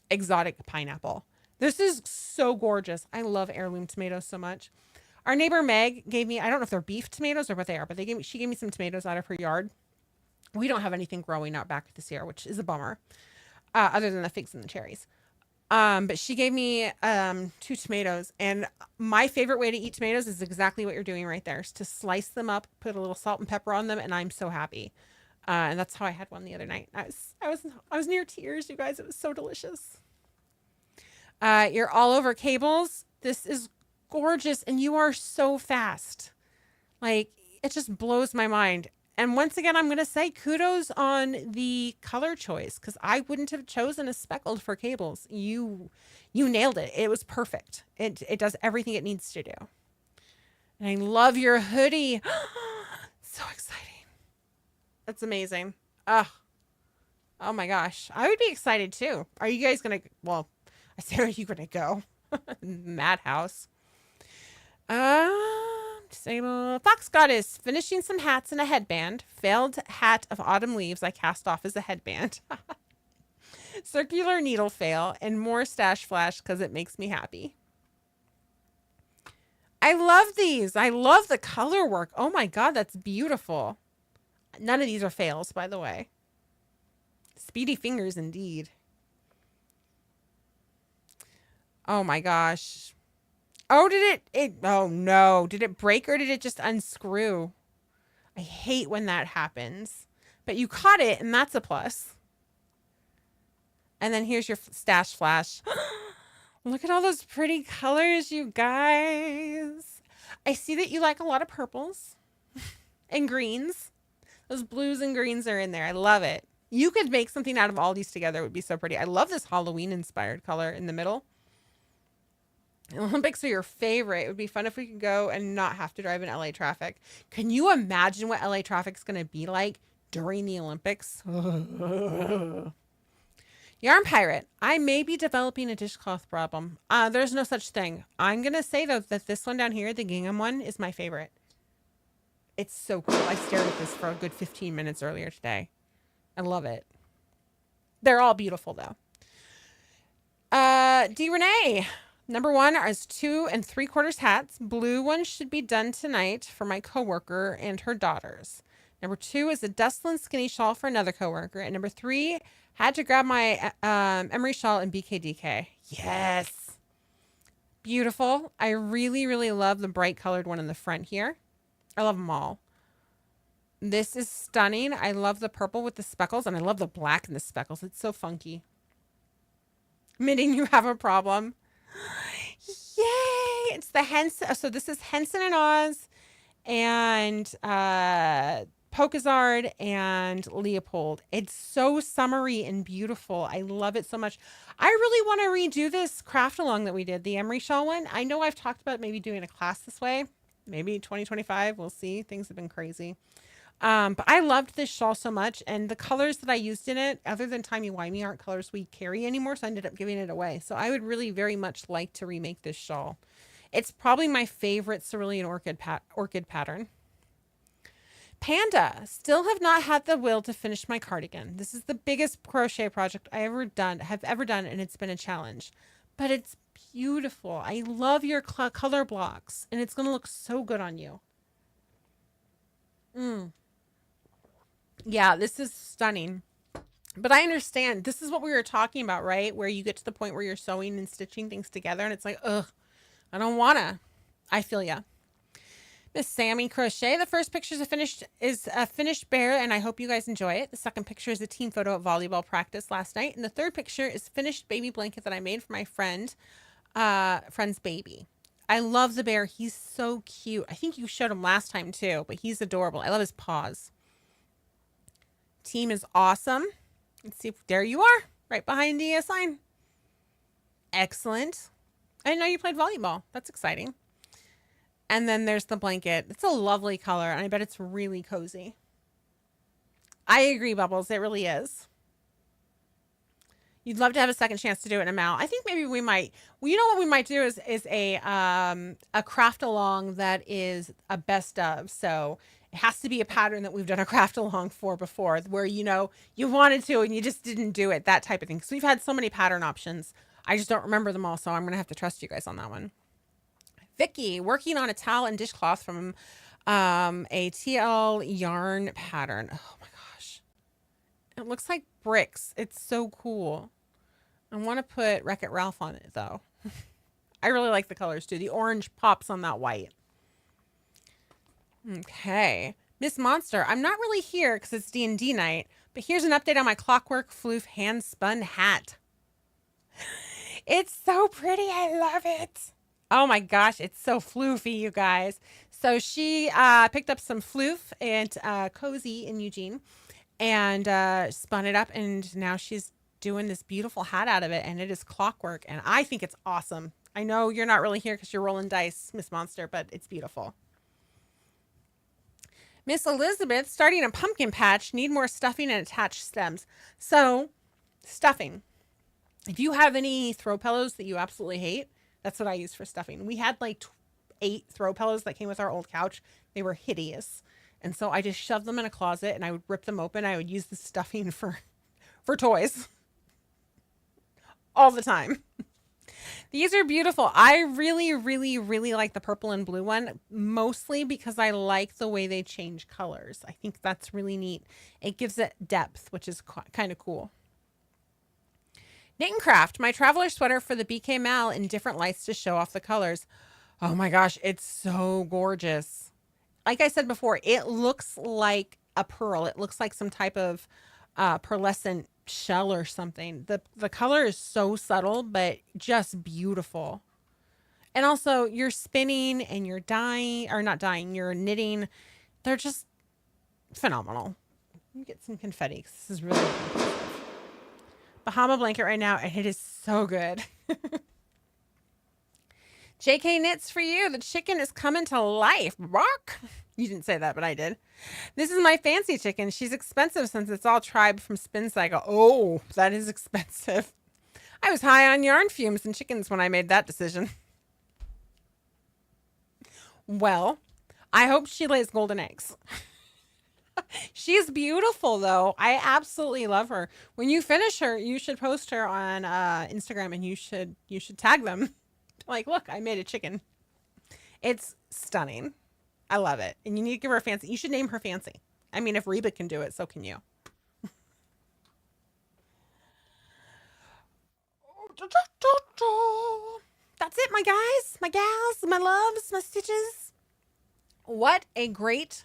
exotic pineapple. This is so gorgeous. I love heirloom tomatoes so much. Our neighbor Meg gave me, I don't know if they're beef tomatoes or what they are, but she gave me some tomatoes out of her yard. We don't have anything growing out back this year, which is a bummer, other than the figs and the cherries. But she gave me 2 tomatoes, and my favorite way to eat tomatoes is exactly what you're doing right there, is to slice them up, put a little salt and pepper on them, and I'm so happy. And that's how I had one the other night. I was near tears, you guys. It was so delicious. You're all over cables. This is gorgeous, and you are so fast. Like, it just blows my mind. And once again, I'm going to say kudos on the color choice, because I wouldn't have chosen a speckled for cables. You nailed it. It was perfect. It does everything it needs to do. And I love your hoodie. So exciting. That's amazing. Oh my gosh. I would be excited too. Are you guys going to, well, I say, are you going to go? Madhouse. Disable. Fox Goddess, finishing some hats and a headband. Failed hat of autumn leaves I cast off as a headband. Circular needle fail, and more stash flash because it makes me happy. I love these. I love the color work. Oh my God, that's beautiful. None of these are fails, by the way. Speedy fingers indeed. Oh my gosh. Oh, oh no. Did it break or did it just unscrew? I hate when that happens. But you caught it, and that's a plus. And then here's your stash flash. Look at all those pretty colors, you guys. I see that you like a lot of purples and greens. Those blues and greens are in there. I love it. You could make something out of all these together. It would be so pretty. I love this Halloween inspired color in the middle. The Olympics are your favorite. It would be fun if we could go and not have to drive in LA traffic. Can you imagine what LA traffic's going to be like during the Olympics? Yarn Pirate. I may be developing a dishcloth problem. There's no such thing. I'm going to say, though, that this one down here, the gingham one, is my favorite. It's so cool. I stared at this for a good 15 minutes earlier today. I love it. They're all beautiful, though. D. Renee. Number 1 is 2 3/4 hats. Blue one should be done tonight for my coworker and her daughters. Number 2 is a dustlin skinny shawl for another coworker. And number 3, had to grab my emery shawl in BKDK. Yes. Beautiful. I really, really love the bright colored one in the front here. I love them all. This is stunning. I love the purple with the speckles, and I love the black and the speckles. It's so funky. Admitting you have a problem. Yay! It's the Henson. So this is Henson and Oz and Pokazard and Leopold. It's so summery and beautiful. I love it so much. I really want to redo this craft along that we did, the emery shawl one. I know I've talked about maybe doing a class this way. Maybe 2025. We'll see. Things have been crazy. But I loved this shawl so much, and the colors that I used in it, other than timey-wimey, aren't colors we carry anymore, so I ended up giving it away. So I would really very much like to remake this shawl. It's probably my favorite cerulean orchid pattern. Panda. Still have not had the will to finish my cardigan. This is the biggest crochet project I have ever done, and it's been a challenge. But it's beautiful. I love your color blocks, and it's going to look so good on you. Yeah, this is stunning. But I understand. This is what we were talking about, right? Where you get to the point where you're sewing and stitching things together, and it's like, ugh, I don't wanna. I feel ya. Miss Sammy Crochet. The first picture is a finished bear, and I hope you guys enjoy it. The second picture is a team photo at volleyball practice last night, and the third picture is finished baby blanket that I made for my friend's baby. I love the bear. He's so cute. I think you showed him last time too, but he's adorable. I love his paws. Team is awesome. Let's see if there you are, right behind the sign. Excellent. I didn't know you played volleyball. That's exciting. And then there's the blanket. It's a lovely color, and I bet it's really cozy. I agree, Bubbles. It really is. You'd love to have a second chance to do it in a mount. I think maybe we might. Well, you know what we might do is a craft along that is a best of. So it has to be a pattern that we've done a craft along for before, where you wanted to and you just didn't do it. That type of thing. Because we've had so many pattern options. I just don't remember them all, so I'm gonna have to trust you guys on that one. Vicky, working on a towel and dishcloth from a TL yarn pattern. Oh my gosh. It looks like bricks. It's so cool. I want to put Wreck-It Ralph on it, though. I really like the colors, too. The orange pops on that white. Okay. Miss Monster, I'm not really here because it's D&D night, but here's an update on my Clockwork Floof hand-spun hat. It's so pretty. I love it. Oh my gosh, it's so floofy, you guys. So she picked up some floof at Cozy in Eugene and spun it up, and now she's doing this beautiful hat out of it, and it is clockwork, and I think it's awesome. I know you're not really here because you're rolling dice, Miss Monster, but it's beautiful. Miss Elizabeth, starting a pumpkin patch, need more stuffing and attached stems. So, stuffing. If you have any throw pillows that you absolutely hate, that's what I use for stuffing. We had like 8 throw pillows that came with our old couch. They were hideous. And so I just shoved them in a closet and I would rip them open. I would use the stuffing for toys all the time. These are beautiful. I really, really, really like the purple and blue one, mostly because I like the way they change colors. I think that's really neat. It gives it depth, which is kind of cool. Knit and Craft, my traveler sweater for the BK Mal in different lights to show off the colors. Oh my gosh, it's so gorgeous. Like I said before, it looks like a pearl. It looks like some type of pearlescent shell or something. The color is so subtle, but just beautiful. And also, you're spinning and you're dyeing, or not dyeing, you're knitting. They're just phenomenal. Let me get some confetti because this is really impressive. Bahama blanket right now, and it is so good. JK Knits for you. The chicken is coming to life. Rock. You didn't say that, but I did. This is my fancy chicken. She's expensive since it's all tribe from Spin Cycle. Oh, that is expensive. I was high on yarn fumes and chickens when I made that decision. Well, I hope she lays golden eggs. She's beautiful, though. I absolutely love her. When you finish her, you should post her on Instagram, and you should tag them. Like, look, I made a chicken. It's stunning. I love it. And you need to give her a fancy. You should name her Fancy. I mean, if Reba can do it, so can you. That's it, my guys, my gals, my loves, my stitches. What a great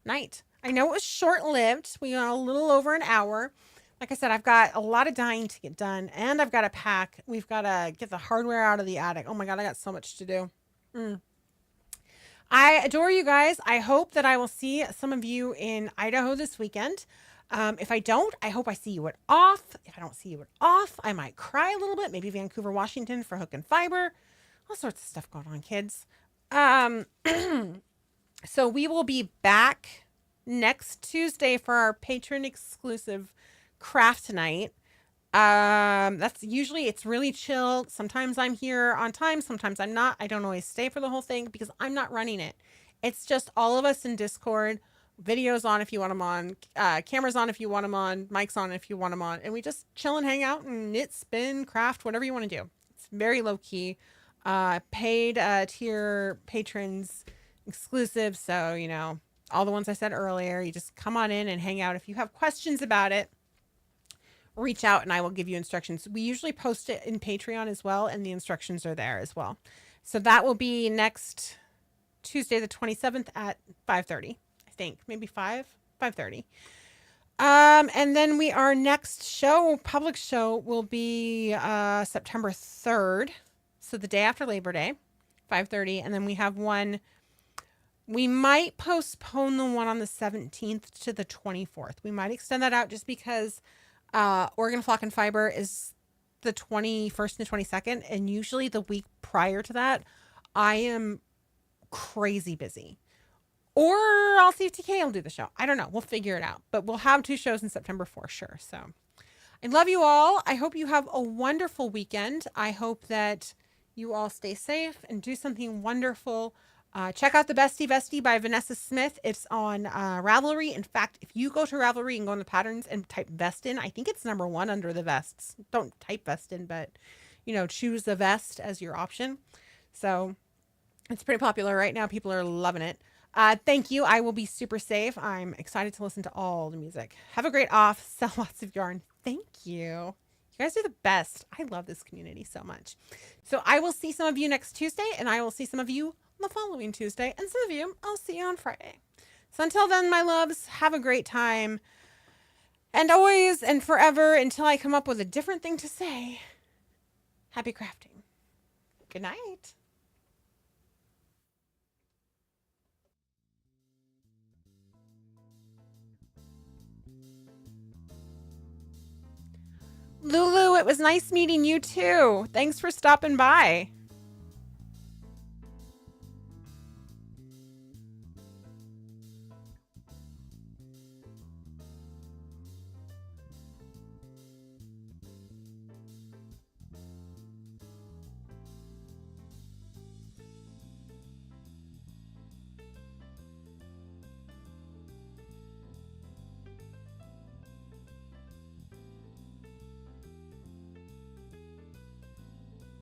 night. I know it was short-lived. We went a little over an hour. Like I said, I've got a lot of dyeing to get done, and I've got to pack. We've got to get the hardware out of the attic. Oh my God, I got so much to do. I adore you guys. I hope that I will see some of you in Idaho this weekend. If I don't, I hope I see you at off. If I don't see you at off, I might cry a little bit. Maybe Vancouver, Washington for Hook and Fiber. All sorts of stuff going on, kids. So we will be back next Tuesday for our patron exclusive craft night. That's usually, it's really chill. Sometimes I'm here on time, sometimes I'm not. I don't always stay for the whole thing because I'm not running it. It's just all of us in Discord, videos on if you want them on, cameras on if you want them on, mics on if you want them on, and we just chill and hang out and knit, spin, craft, whatever you want to do. It's very low key. Paid tier patrons exclusive, so you know all the ones I said earlier. You just come on in and hang out. If you have questions about it, reach out and I will give you instructions. We usually post it in Patreon as well, and the instructions are there as well. So that will be next Tuesday the 27th at 5:30, I think. Maybe 5:30. And then our next show, public show, will be September 3rd. So the day after Labor Day, 5:30. And then we have one. We might postpone the one on the 17th to the 24th. We might extend that out just because Oregon Flock and Fiber is the 21st and the 22nd. And usually the week prior to that, I am crazy busy. Or I'll see if TK will do the show. I don't know. We'll figure it out. But we'll have 2 shows in September for sure. So I love you all. I hope you have a wonderful weekend. I hope that you all stay safe and do something wonderful. Check out the Bestie Vestie by Vanessa Smith. It's on Ravelry. In fact, if you go to Ravelry and go in the patterns and type vest in, I think it's number 1 under the vests. Don't type vest in, but choose the vest as your option. So it's pretty popular right now. People are loving it. Thank you. I will be super safe. I'm excited to listen to all the music. Have a great off. Sell lots of yarn. Thank you. You guys are the best. I love this community so much. So I will see some of you next Tuesday, and I will see some of you the following Tuesday, and some of you I'll see you on Friday. So until then, my loves, have a great time, and always and forever, until I come up with a different thing to say, happy crafting. Good night. Lulu, it was nice meeting you too. Thanks for stopping by.